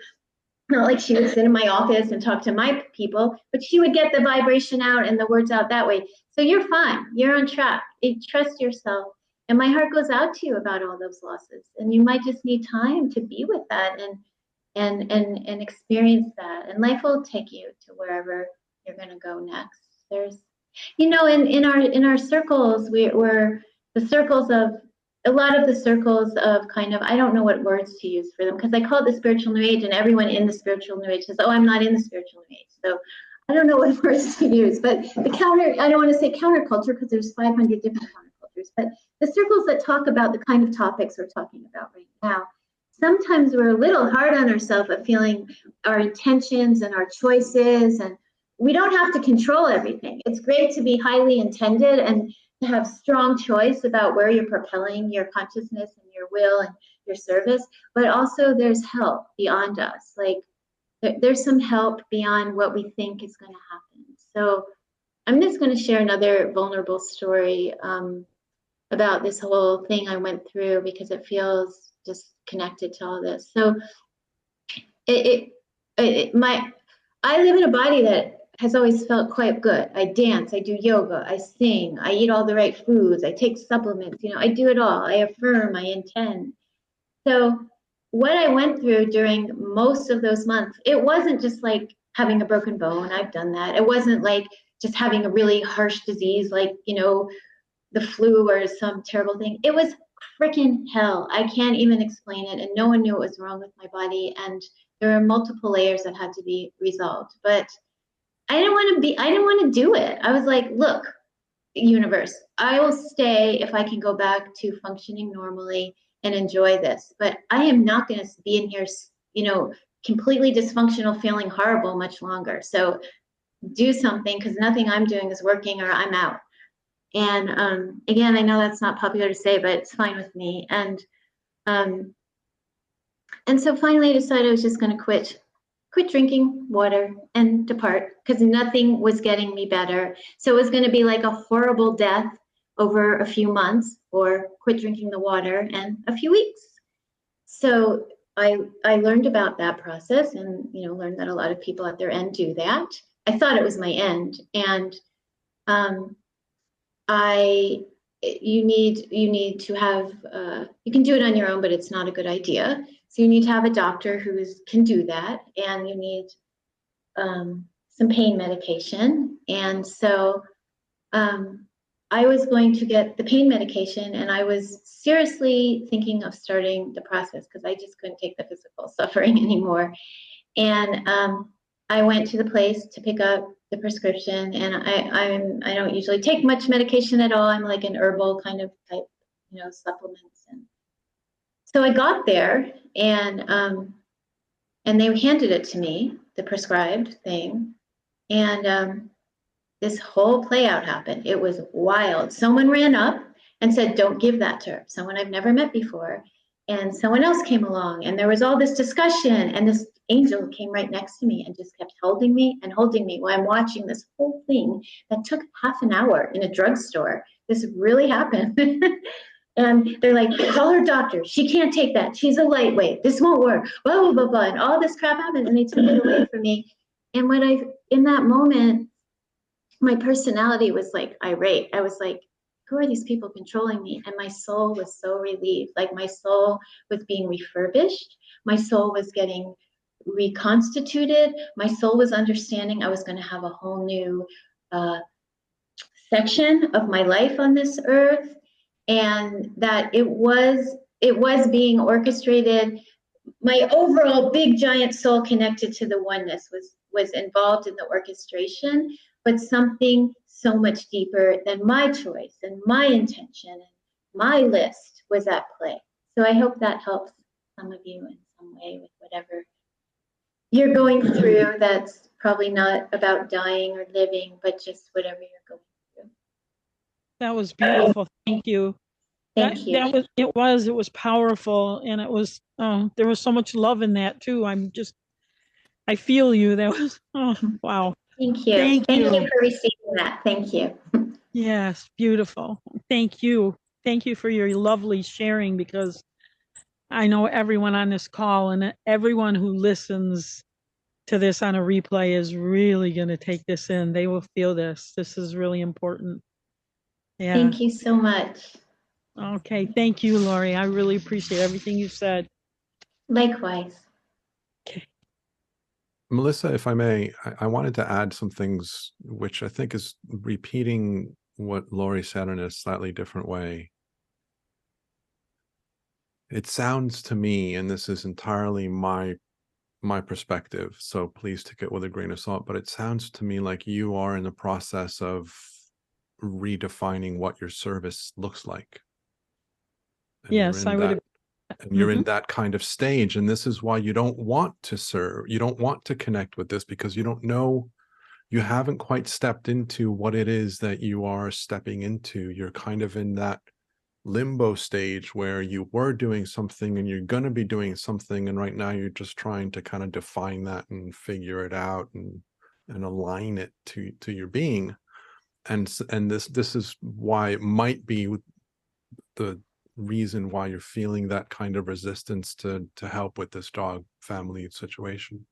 she would sit in my office and talk to my people, but she would get the vibration out and the words out that way. So you're fine. You're on track. Trust yourself. And my heart goes out to you about all those losses. And you might just need time to be with that and experience that. And life will take you to wherever you're going to go next. There's, in our circles, we're the circles of, a lot of the circles of kind of, I don't know what words to use for them, because I call it the spiritual New Age, and everyone in the spiritual New Age says, oh, I'm not in the spiritual New Age. So I don't know what words to use, but I don't want to say counterculture because there's 500 different countercultures, but the circles that talk about the kind of topics we're talking about right now, sometimes we're a little hard on ourselves of feeling our intentions and our choices, and we don't have to control everything. It's great to be highly intended and to have strong choice about where you're propelling your consciousness and your will and your service, but also there's help beyond us. Like there's some help beyond what we think is going to happen. So I'm just going to share another vulnerable story about this whole thing I went through, because it feels just connected to all this. So I live in a body that has always felt quite good. I dance, I do yoga, I sing, I eat all the right foods, I take supplements, I do it all. I affirm, I intend. So what I went through during most of those months, it wasn't just like having a broken bone. I've done that. It wasn't like just having a really harsh disease like, the flu or some terrible thing. It was freaking hell. I can't even explain it. And no one knew what was wrong with my body. And there are multiple layers that had to be resolved. But I didn't want to do it. I was like, look, universe, I will stay if I can go back to functioning normally and enjoy this. But I am not going to be in here, completely dysfunctional, feeling horrible much longer. So do something, because nothing I'm doing is working, or I'm out. And again, I know that's not popular to say, but it's fine with me. And so finally I decided I was just going to quit drinking water and depart, because nothing was getting me better. So it was going to be like a horrible death over a few months, or quit drinking the water in a few weeks. So I learned about that process, and learned that a lot of people at their end do that. I thought it was my end, and you need to have, you can do it on your own, but it's not a good idea. So you need to have a doctor who can do that, and you need some pain medication. And so I was going to get the pain medication, and I was seriously thinking of starting the process, because I just couldn't take the physical suffering anymore. And I went to the place to pick up the prescription, and I don't usually take much medication at all. I'm like an herbal kind of type, supplements. And so I got there, and they handed it to me, the prescribed thing, and this whole play out happened. It was wild. Someone ran up and said, "Don't give that to her." Someone I've never met before. And someone else came along, and there was all this discussion, and this angel came right next to me and just kept holding me while I'm watching this whole thing that took half an hour in a drugstore. This really happened. And they're like, "Call her doctor. She can't take that. She's a lightweight. This won't work." Blah, blah, blah, blah. And all this crap happened, and they took it away from me. And in that moment, my personality was like irate. I was like, who are these people controlling me? And my soul was so relieved. Like my soul was being refurbished. My soul was getting reconstituted. My soul was understanding I was going to have a whole new section of my life on this earth, and that it was being orchestrated. My overall big giant soul connected to the oneness was involved in the orchestration, but something so much deeper than my choice and my intention and my list was at play. So I hope that helps some of you in some way with whatever you're going through. That's probably not about dying or living, but just whatever you're going through. That was beautiful. Thank you. Thank you. It was powerful, and it was there was so much love in that too. I feel you. That was wow. Thank you. Thank you for receiving that. Thank you. Yes, beautiful. Thank you. Thank you for your lovely sharing, because I know everyone on this call and everyone who listens to this on a replay is really going to take this in. They will feel this. This is really important. Yeah. Thank you so much. Okay. Thank you, Laurie. I really appreciate everything you said. Likewise. Melissa, if I may, I wanted to add some things which I think is repeating what Laurie said in a slightly different way. It sounds to me, and this is entirely my perspective, so please take it with a grain of salt, but it sounds to me like you are in the process of redefining what your service looks like. And Yes, I would. And you're in that kind of stage, and this is why you don't want to serve. You don't want to connect with this because you don't know, you haven't quite stepped into what it is that you are stepping into. You're kind of in that limbo stage where you were doing something and you're going to be doing something, and right now you're just trying to kind of define that and figure it out and align it to your being. And this is why it might be the reason why you're feeling that kind of resistance to help with this dog family situation.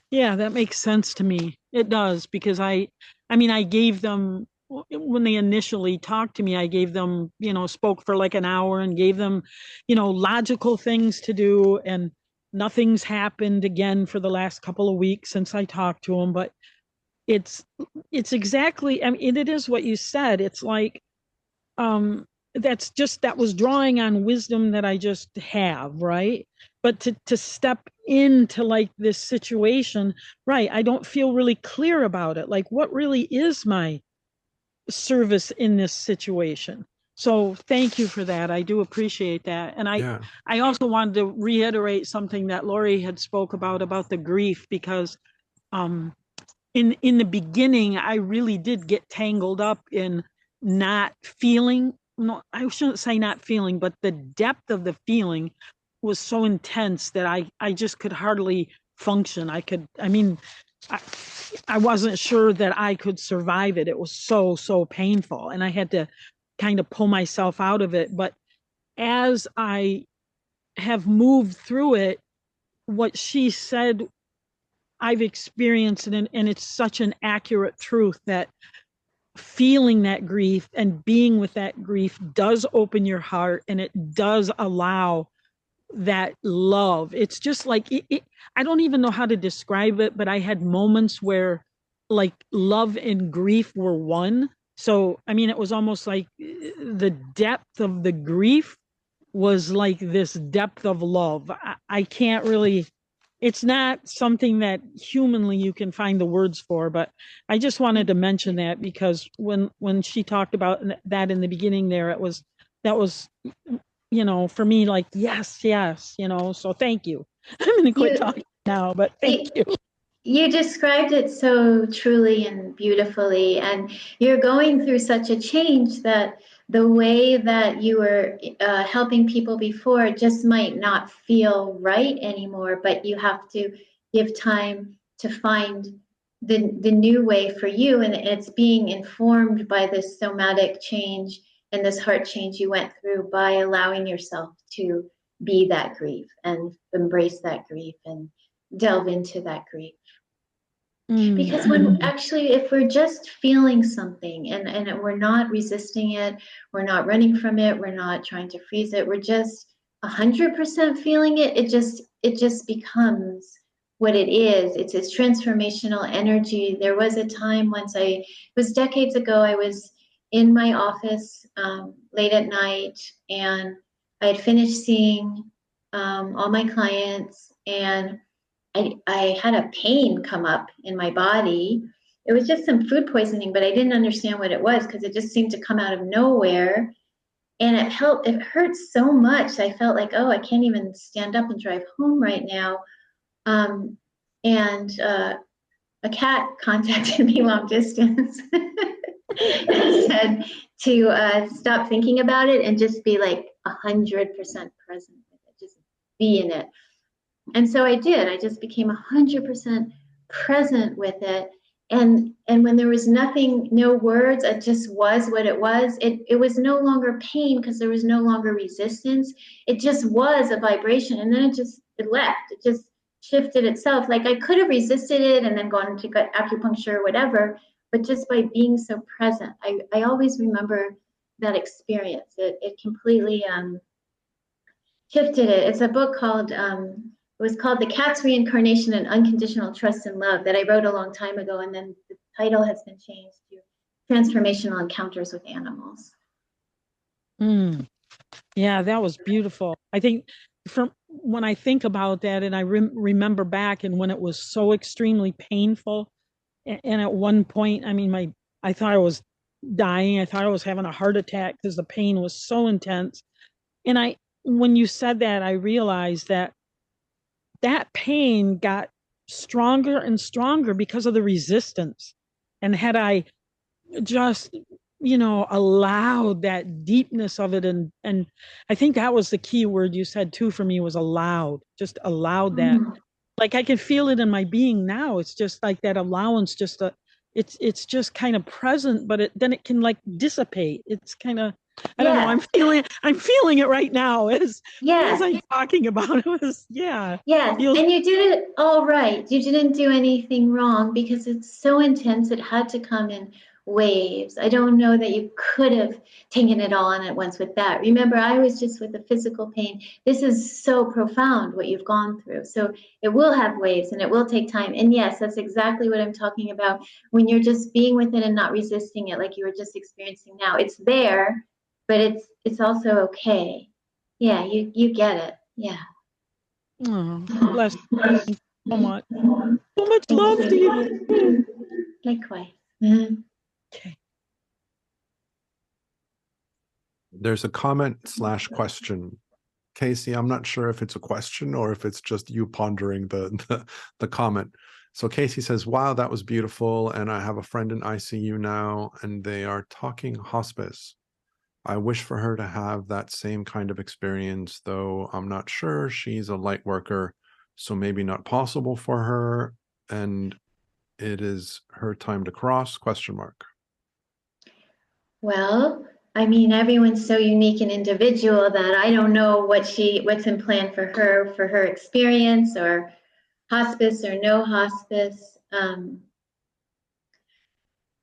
Yeah, that makes sense to me. It does, because I mean, I gave them, when they initially talked to me, I gave them, spoke for like an hour and gave them, logical things to do, and nothing's happened again for the last couple of weeks since I talked to them. But it's exactly, I mean, it is what you said. It's like, that was drawing on wisdom that I just have, right? But to step into like this situation, right, I don't feel really clear about it. Like, what really is my service in this situation? So thank you for that. I do appreciate that. And I also wanted to reiterate something that Laurie had spoke about the grief, because in the beginning, I really did get tangled up in not feeling. No, I shouldn't say not feeling, but the depth of the feeling was so intense that I just could hardly function. I wasn't sure that I could survive it. It was so painful, and I had to kind of pull myself out of it. But as I have moved through it, what she said, I've experienced it, and it's such an accurate truth that feeling that grief and being with that grief does open your heart, and it does allow that love. It's just like, I don't even know how to describe it, but I had moments where like love and grief were one. So, I mean, it was almost like the depth of the grief was like this depth of love. I can't really, it's not something that humanly you can find the words for, but I just wanted to mention that, because when she talked about that in the beginning there, that was, for me, like, yes, so thank you. I'm going to quit talking now, but thank you. You described it so truly and beautifully, and you're going through such a change that the way that you were helping people before just might not feel right anymore, but you have to give time to find the new way for you, and it's being informed by this somatic change and this heart change you went through by allowing yourself to be that grief and embrace that grief and delve into that grief. Because if we're just feeling something and we're not resisting it, we're not running from it, we're not trying to freeze it, we're just 100% feeling it, it just becomes what it is. It's transformational energy. There was a time once, it was decades ago, I was in my office late at night, and I had finished seeing all my clients, and I had a pain come up in my body. It was just some food poisoning, but I didn't understand what it was because it just seemed to come out of nowhere. And it hurt so much. I felt like, oh, I can't even stand up and drive home right now. And a cat contacted me long distance and said to stop thinking about it and just be like 100% present with it, just be in it. And so I did. I just became 100% present with it. And when there was nothing, no words, it just was what it was. It was no longer pain because there was no longer resistance. It just was a vibration, and then it left. It just shifted itself. Like I could have resisted it and then gone to acupuncture or whatever, but just by being so present, I always remember that experience. It completely shifted it. It's a book called it was called The Cat's Reincarnation and Unconditional Trust and Love that I wrote a long time ago, and then the title has been changed to Transformational Encounters with Animals. Yeah, that was beautiful. I think from when I think about that, and I remember back and when it was so extremely painful, and at one point, I mean, I thought I was dying. I thought I was having a heart attack because the pain was so intense. And when you said that, I realized that pain got stronger and stronger because of the resistance. And had I just, allowed that deepness of it, and I think that was the key word you said too for me, was allowed, just allowed that. Like I can feel it in my being now. It's just like that allowance, it's just kind of present, but then it can like dissipate. It's kind of, I don't know. I'm feeling it right now as I'm talking about it. Yes. And you did it all right. You didn't do anything wrong because it's so intense. It had to come in waves. I don't know that you could have taken it all on at once with that. Remember, I was just with the physical pain. This is so profound what you've gone through. So it will have waves and it will take time. And yes, that's exactly what I'm talking about. When you're just being with it and not resisting it, like you were just experiencing now, it's there. But it's also okay. Yeah, you get it. Yeah. Oh, bless you so much. So much love to you. Likewise. Okay. There's a comment/question. Casey, I'm not sure if it's a question or if it's just you pondering the comment. So Casey says, wow, that was beautiful. And I have a friend in ICU now, and they are talking hospice. I wish for her to have that same kind of experience, though I'm not sure. She's a light worker, so maybe not possible for her. And it is her time to cross, ? Well, I mean, everyone's so unique and individual that I don't know what's in plan for her experience, or hospice or no hospice.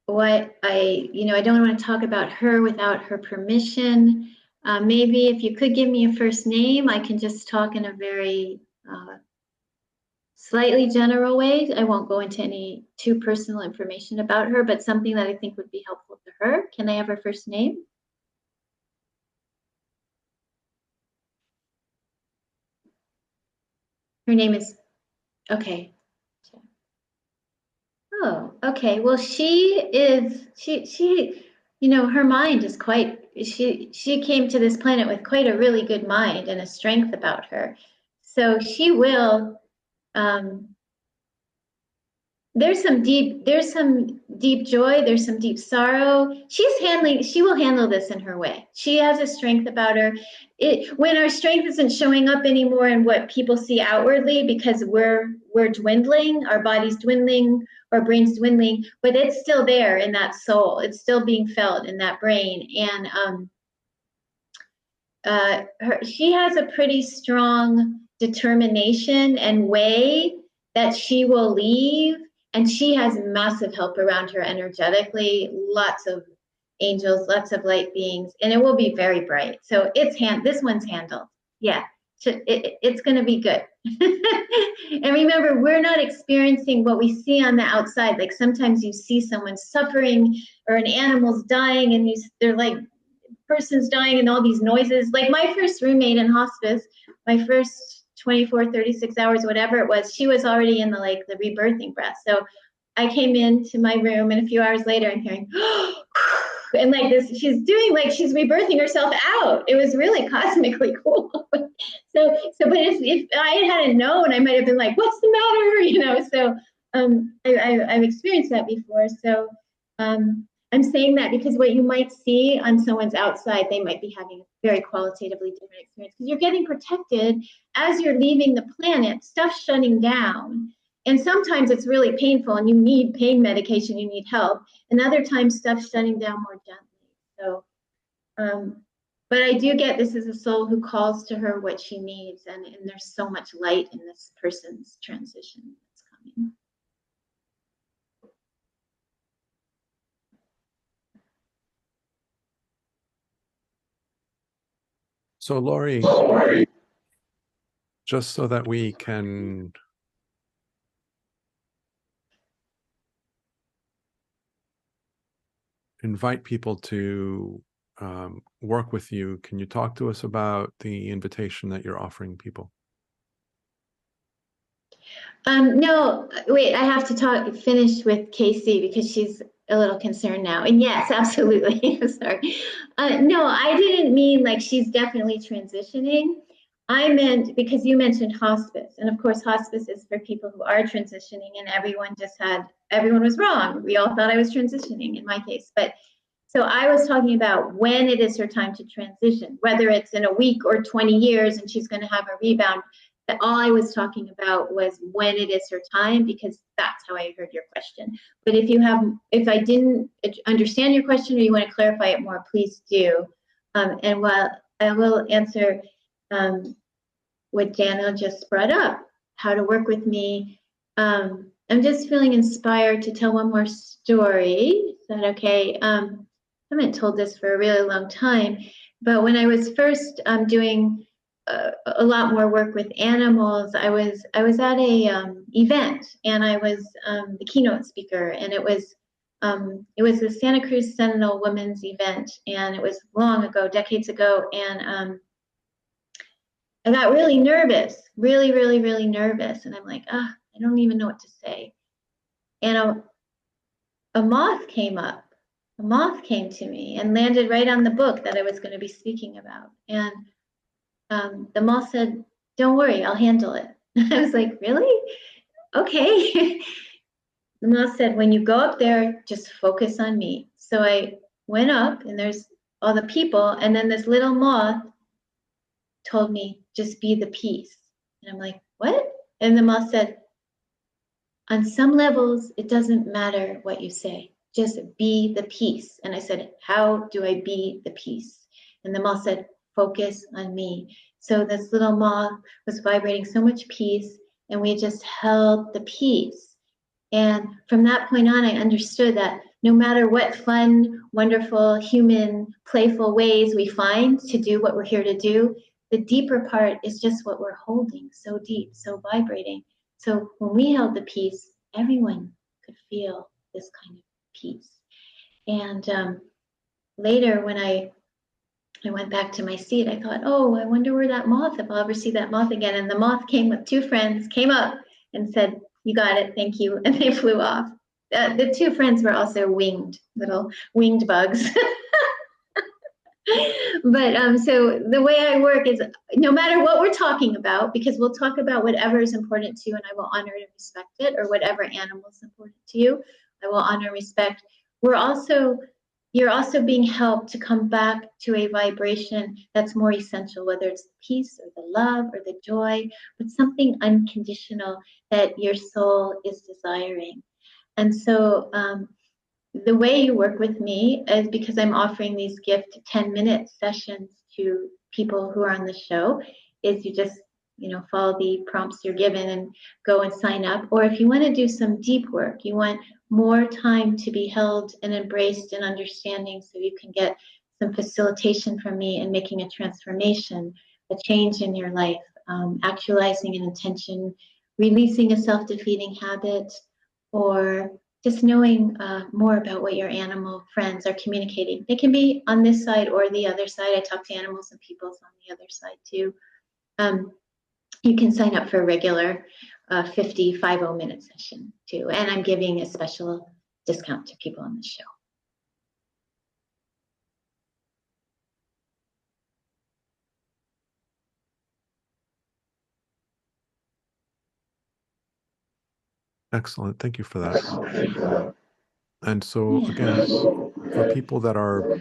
I don't want to talk about her without her permission. Maybe if you could give me a first name, I can just talk in a very slightly general way. I won't go into any too personal information about her, but something that I think would be helpful to her. Can I have her first name? Her name is, okay. Oh, okay. Well, her mind is quite, she came to this planet with quite a really good mind and a strength about her. So she will, there's some deep joy, there's some deep sorrow. She will handle this in her way. She has a strength about her. When our strength isn't showing up anymore in what people see outwardly, because we're dwindling, our body's dwindling, our brain's dwindling, but it's still there in that soul. It's still being felt in that brain. And she has a pretty strong determination and way that she will leave. And she has massive help around her energetically, lots of angels, lots of light beings, and it will be very bright. So this one's handled. Yeah, it's going to be good. And remember, we're not experiencing what we see on the outside. Like sometimes you see someone suffering or an animal's dying, and they're like, person's dying and all these noises. Like my first roommate in hospice, my first 24, 36 hours, whatever it was, she was already in the rebirthing breath. So I came into my room, and a few hours later I'm hearing, and like this, she's doing like she's rebirthing herself out. It was really cosmically cool. But if I hadn't known, I might have been like, what's the matter? So I've experienced that before. So I'm saying that because what you might see on someone's outside, they might be having a very qualitatively different experience, because you're getting protected as you're leaving the planet. Stuff's shutting down, and sometimes it's really painful and you need pain medication, you need help. And other times stuff's shutting down more gently. So, but I do get this is a soul who calls to her what she needs. And there's so much light in this person's transition that's coming. So Laurie, just so that we can invite people to work with you, can you talk to us about the invitation that you're offering people? No, wait, I have to finish with Casey because she's a little concerned now. And yes, absolutely. I'm sorry. No, I didn't mean like she's definitely transitioning. I meant because you mentioned hospice. And of course, hospice is for people who are transitioning, and everyone was wrong. We all thought I was transitioning in my case. But so I was talking about when it is her time to transition, whether it's in a week or 20 years and she's going to have a rebound. That all I was talking about was when it is her time, because that's how I heard your question. But if I didn't understand your question or you want to clarify it more, please do. And while I will answer what Daniel just brought up, how to work with me. I'm just feeling inspired to tell one more story. Is that okay? I haven't told this for a really long time, but when I was first doing a lot more work with animals, I was at a event, and I was the keynote speaker, and it was the Santa Cruz Sentinel Women's event, and it was long ago, decades ago, and I got really nervous, really, really, really nervous, and I'm like, I don't even know what to say, and a moth came up. A moth came to me and landed right on the book that I was going to be speaking about, and the moth said, "Don't worry, I'll handle it." I was like, "Really? Okay." The moth said, "When you go up there, just focus on me." So I went up, and there's all the people, and then this little moth told me, "Just be the peace." And I'm like, "What?" And the moth said, "On some levels, it doesn't matter what you say. Just be the peace." And I said, "How do I be the peace?" And the moth said, "Focus on me." So this little moth was vibrating so much peace, and we just held the peace. And from that point on, I understood that no matter what fun, wonderful, human, playful ways we find to do what we're here to do, the deeper part is just what we're holding, so deep, so vibrating. So when we held the peace, everyone could feel this kind of peace. And later, when I went back to my seat, I thought, oh, I wonder where that moth, if I'll ever see that moth again. And the moth came with two friends, came up and said, "You got it, thank you." And they flew off. The two friends were also little winged bugs. But so the way I work is no matter what we're talking about, because we'll talk about whatever is important to you and I will honor and respect it, or whatever animal is important to you, I will honor and respect. You're also being helped to come back to a vibration that's more essential, whether it's the peace or the love or the joy, but something unconditional that your soul is desiring. And so the way you work with me is because I'm offering these gift 10-minute sessions to people who are on the show, is you just follow the prompts you're given and go and sign up. Or if you want to do some deep work, you want more time to be held and embraced and understanding, so you can get some facilitation from me in making a transformation, a change in your life, actualizing an intention, releasing a self-defeating habit, or just knowing more about what your animal friends are communicating. They can be on this side or the other side. I talk to animals and peoples on the other side too. You can sign up for a regular 50-minute session too. And I'm giving a special discount to people on the show. Excellent. Thank you for that. And so again, for people that are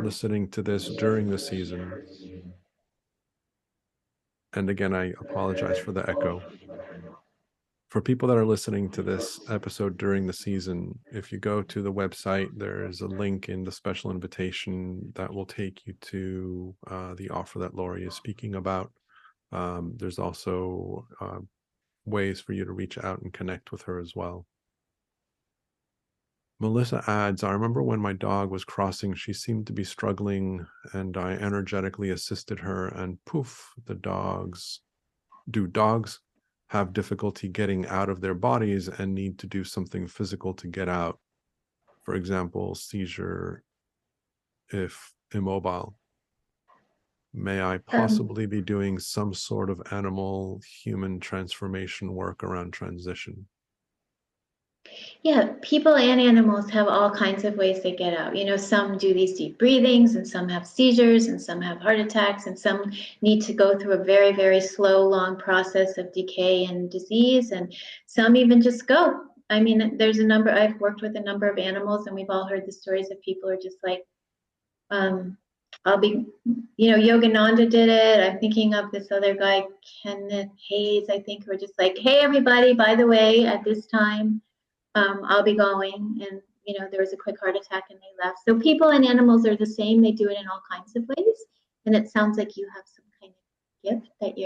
listening to this during the season, and again, I apologize for the echo. For people that are listening to this episode during the season, if you go to the website, there's a link in the special invitation that will take you to the offer that Laurie is speaking about. There's also ways for you to reach out and connect with her as well. Melissa adds, I remember when my dog was crossing, she seemed to be struggling and I energetically assisted her and poof, dogs have difficulty getting out of their bodies and need to do something physical to get out. For example, seizure if immobile. May I possibly be doing some sort of animal-human transformation work around transition? Yeah, people and animals have all kinds of ways they get out. You know, some do these deep breathings, and some have seizures, and some have heart attacks, and some need to go through a very, very slow, long process of decay and disease, and some even just go. I mean, there's a number, I've worked with a number of animals, and we've all heard the stories of people who are just like, I'll be, you know, Yogananda did it. I'm thinking of this other guy, Kenneth Hayes, I think, who are just like, hey, everybody, by the way, at this time, I'll be going, and you know, there was a quick heart attack and they left. So people and animals are the same. They do it in all kinds of ways, and it sounds like you have some kind of gift that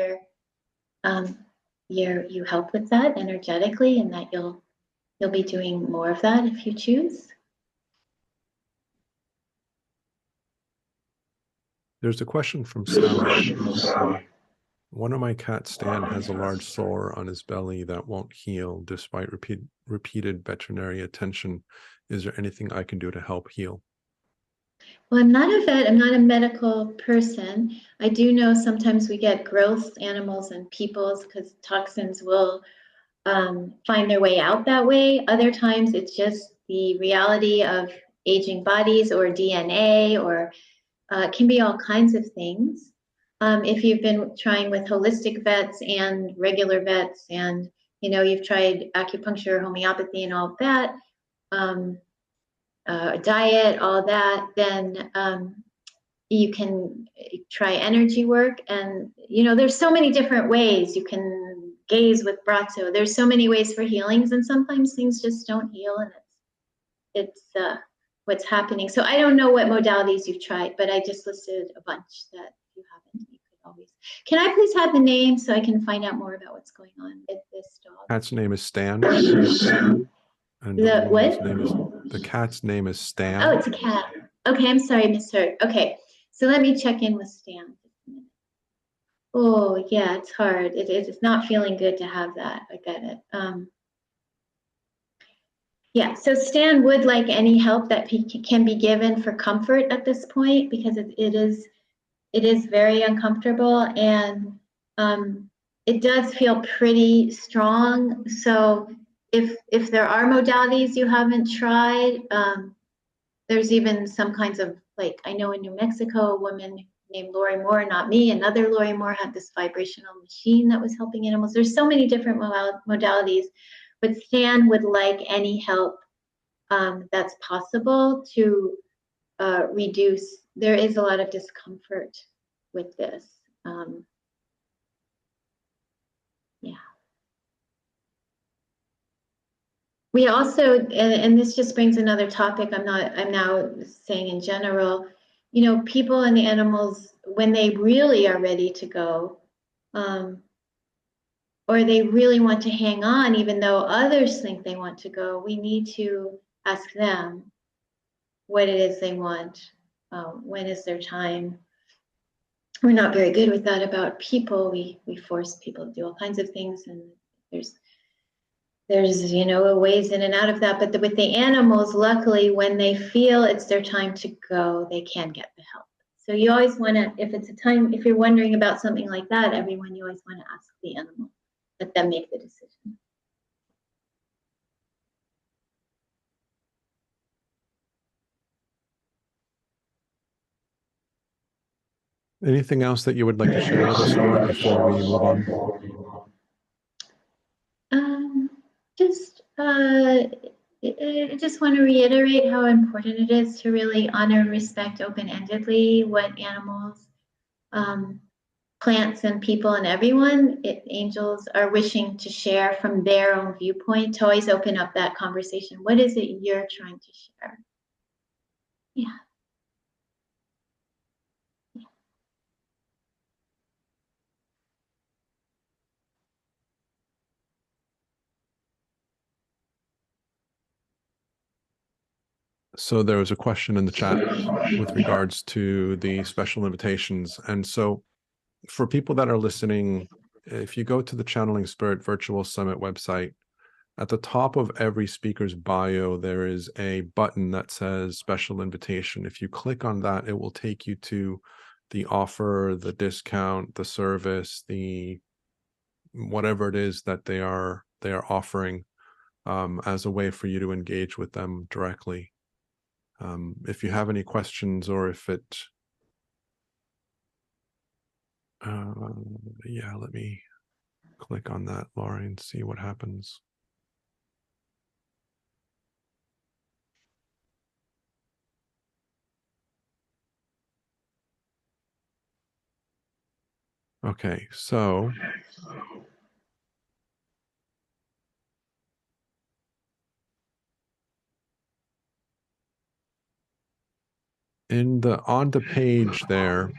you help with that energetically, and that you'll be doing more of that if you choose. There's a question from Sally. One of my cats, Stan, has a large sore on his belly that won't heal despite repeated veterinary attention. Is there anything I can do to help heal? Well, I'm not a vet. I'm not a medical person. I do know sometimes we get growth animals and peoples because toxins will find their way out that way. Other times it's just the reality of aging bodies or DNA, or it can be all kinds of things. If you've been trying with holistic vets and regular vets, and you know, you've tried acupuncture, homeopathy, and all of that, diet, all that, then you can try energy work. And you know, there's so many different ways. You can gaze with Bratzo. There's so many ways for healings, and sometimes things just don't heal, and it's what's happening. So I don't know what modalities you've tried, but I just listed a bunch that you haven't. You could always. Can I please have the name so I can find out more about what's going on with this dog? Cat's name is Stan. And the cat's name is Stan. Oh, it's a cat. Okay, I'm sorry, misheard. Okay, so let me check in with Stan. Oh, yeah, it's hard. It's not feeling good to have that. I get it. Yeah, so Stan would like any help that can be given for comfort at this point, because it is very uncomfortable, and it does feel pretty strong. So if there are modalities you haven't tried, there's even some kinds of, like, I know in New Mexico, a woman named Laurie Moore, not me, another Laurie Moore, had this vibrational machine that was helping animals. There's so many different modalities. But Stan would like any help that's possible to reduce. There is a lot of discomfort with this. Yeah. We also, and this just brings another topic. I'm now saying in general, you know, people and animals, when they really are ready to go, or they really want to hang on, even though others think they want to go, we need to ask them what it is they want. When is their time? We're not very good with that about people. We force people to do all kinds of things, and there's you know, ways in and out of that. But with the animals, luckily, when they feel it's their time to go, they can get the help. So you always want to, if it's a time, if you're wondering about something like that, everyone, you always want to ask the animal. Let them make the decision. Anything else that you would like to share with us, Laurie, before we move on? I just want to reiterate how important it is to really honor and respect open-endedly what animals plants and people and everyone, angels are wishing to share from their own viewpoint, to always open up that conversation. What is it you're trying to share? Yeah. So there was a question in the chat with regards to the special invitations. And so for people that are listening, if you go to the Channeling Spirit Virtual Summit website, at the top of every speaker's bio, there is a button that says special invitation. If you click on that, it will take you to the offer, the discount, the service, the whatever it is that they are offering as a way for you to engage with them directly. If you have any questions, or if it, yeah, let me click on that, Laurie, and see what happens. Okay, so on the page there,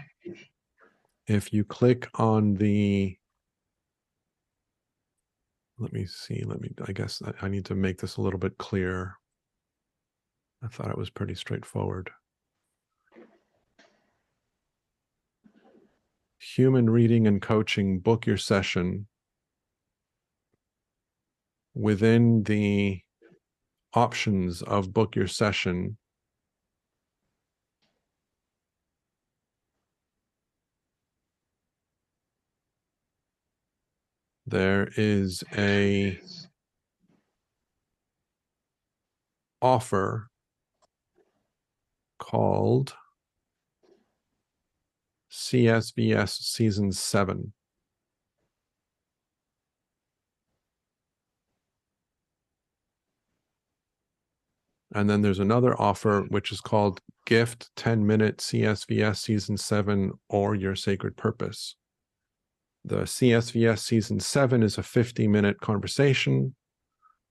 if you click on the, I guess I need to make this a little bit clearer. I thought it was pretty straightforward. Human reading and coaching, book your session. Within the options of book your session, there is a offer called CSVS Season 7. And then there's another offer, which is called Gift 10-Minute CSVS Season 7 or Your Sacred Purpose. The CSVS Season 7 is a 50-minute conversation.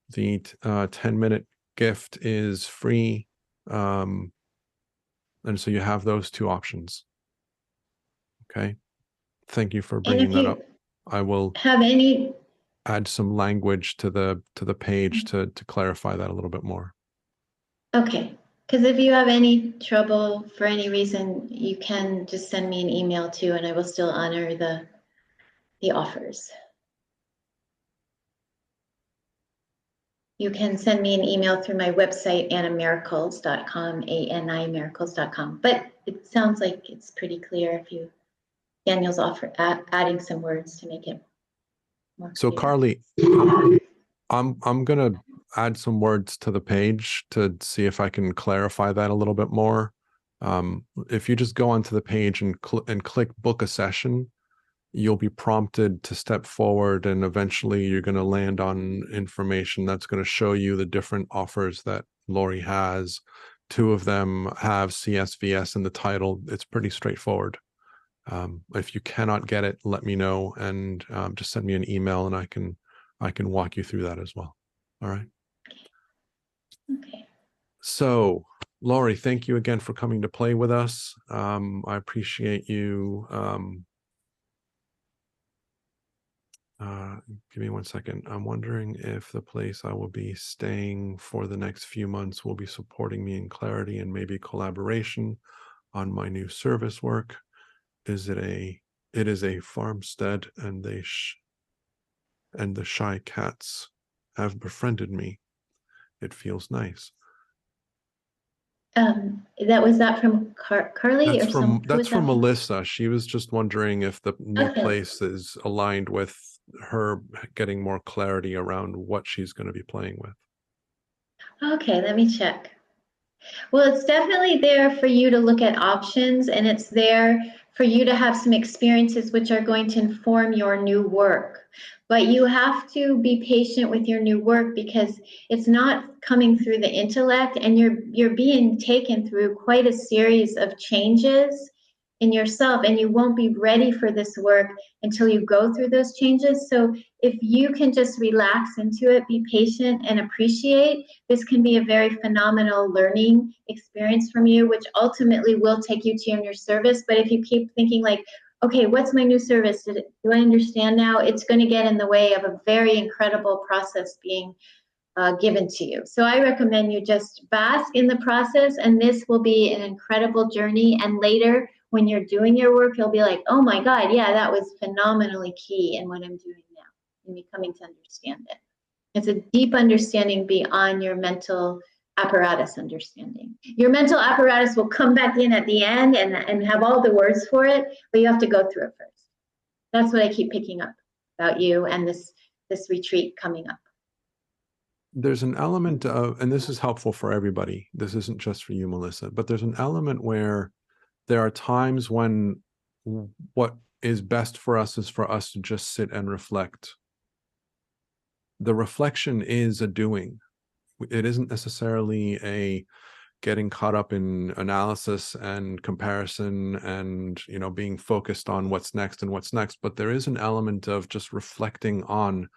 The 10-minute gift is free. And so you have those two options. Okay. Thank you for bringing that up. I will have any add some language to the page to clarify that a little bit more. Okay, because if you have any trouble for any reason, you can just send me an email too, and I will still honor the offers. You can send me an email through my website, animiracles.com, animiracles.com. But it sounds like it's pretty clear if you, Daniel's adding some words to make it more clear. So Carly, I'm gonna add some words to the page to see if I can clarify that a little bit more. If you just go onto the page and click book a session, you'll be prompted to step forward, and eventually you're going to land on information that's going to show you the different offers that Laurie has. 2 of them have CSVS in the title. It's pretty straightforward. If you cannot get it, let me know, and just send me an email, and I can walk you through that as well. All right. Okay. So, Laurie, thank you again for coming to play with us. I appreciate you. Give me 1 second. I'm wondering if the place I will be staying for the next few months will be supporting me in clarity and maybe collaboration on my new service work. It is a farmstead, and the shy cats have befriended me. It feels nice. Was that from Carly? That's from Melissa. She was just wondering if the new place is aligned with her getting more clarity around what she's going to be playing with. Okay, let me check. Well, it's definitely there for you to look at options, and it's there for you to have some experiences which are going to inform your new work. But you have to be patient with your new work, because it's not coming through the intellect, and you're being taken through quite a series of changes in yourself, and you won't be ready for this work until you go through those changes. So if you can just relax into it, be patient, and appreciate, this can be a very phenomenal learning experience from you, which ultimately will take you to your service. But if you keep thinking like, okay, what's my new service? Do I understand now? It's going to get in the way of a very incredible process being given to you. So I recommend you just bask in the process, and this will be an incredible journey. And later, when you're doing your work, you'll be like, oh my God, yeah, that was phenomenally key in what I'm doing now, and me coming to understand it. It's a deep understanding beyond your mental apparatus understanding. Your mental apparatus will come back in at the end and have all the words for it, but you have to go through it first. That's what I keep picking up about you and this retreat coming up. There's an element of, and this is helpful for everybody, this isn't just for you, Melissa, but there's an element where there are times when what is best for us is for us to just sit and reflect. The reflection is a doing. It isn't necessarily a getting caught up in analysis and comparison and, you know, being focused on what's next, but there is an element of just reflecting on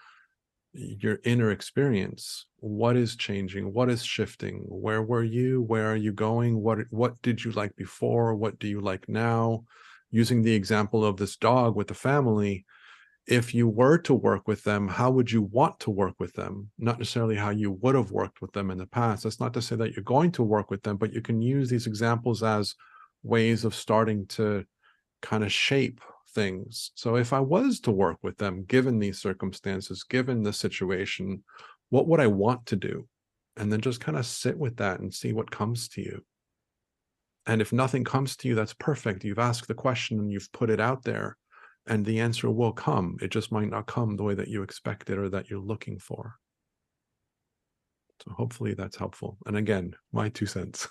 your inner experience. What is changing? What is shifting? Where were you? Where are you going? What did you like before? What do you like now? Using the example of this dog with the family, if you were to work with them, how would you want to work with them? Not necessarily how you would have worked with them in the past. That's not to say that you're going to work with them, but you can use these examples as ways of starting to kind of shape things. So if I was to work with them, given these circumstances, given the situation, what would I want to do? And then just kind of sit with that and see what comes to you. And if nothing comes to you, that's perfect. You've asked the question and you've put it out there, and the answer will come. It just might not come the way that you expected or that you're looking for. So hopefully that's helpful. And again, my 2 cents.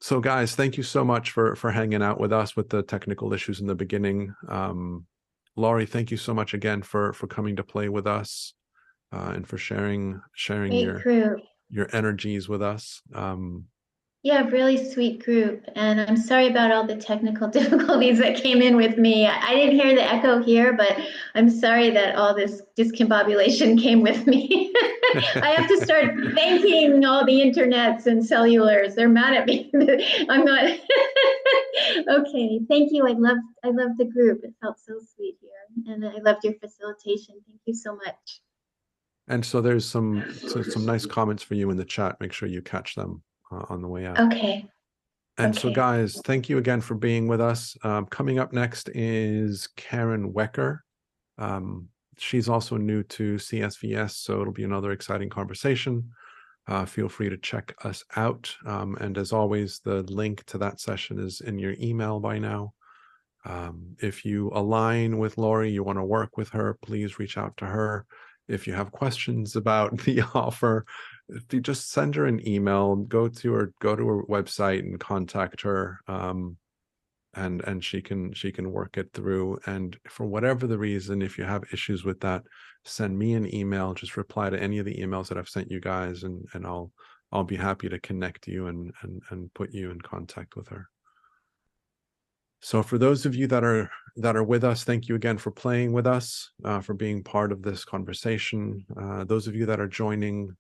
So guys, thank you so much for hanging out with us with the technical issues in the beginning. Laurie, thank you so much again for coming to play with us and for sharing your energies with us. Yeah, really sweet group. And I'm sorry about all the technical difficulties that came in with me. I didn't hear the echo here, but I'm sorry that all this discombobulation came with me. I have to start thanking all the internets and cellulars. They're mad at me. I'm not. Okay, thank you. I loved the group. It felt so sweet here. And I loved your facilitation. Thank you so much. And so there's some nice comments for you in the chat. Make sure you catch them on the way out. Okay. And so guys, thank you again for being with us. Coming up next is Karen Wecker. She's also new to CSVS, so it'll be another exciting conversation. Feel free to check us out. And as always, the link to that session is in your email by now. If you align with Laurie, you want to work with her, please reach out to her. If you have questions about the offer, if you just send her an email, go to her website and contact her, and she can work it through. And for whatever the reason, if you have issues with that, send me an email. Just reply to any of the emails that I've sent you guys, and I'll be happy to connect you and put you in contact with her. So for those of you that are with us, thank you again for playing with us, for being part of this conversation. Those of you that are joining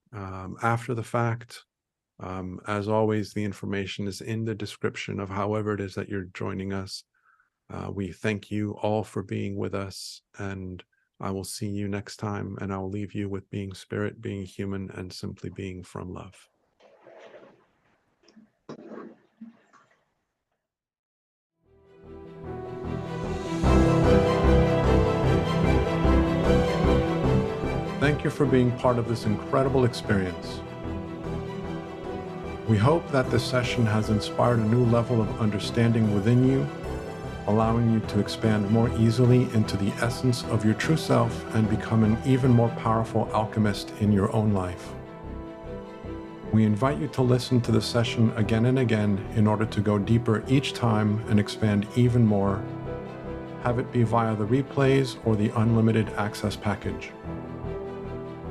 after the fact, as always, the information is in the description of however it is that you're joining us. We thank you all for being with us, and I will see you next time, and I will leave you with being spirit, being human, and simply being from love. Thank you for being part of this incredible experience. We hope that this session has inspired a new level of understanding within you, allowing you to expand more easily into the essence of your true self and become an even more powerful alchemist in your own life. We invite you to listen to the session again and again in order to go deeper each time and expand even more. Have it be via the replays or the unlimited access package.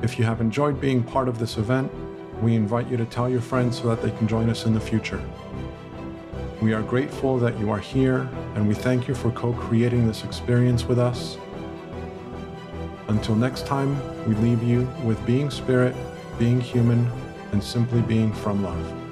If you have enjoyed being part of this event, we invite you to tell your friends so that they can join us in the future. We are grateful that you are here, and we thank you for co-creating this experience with us. Until next time, we leave you with being spirit, being human, and simply being from love.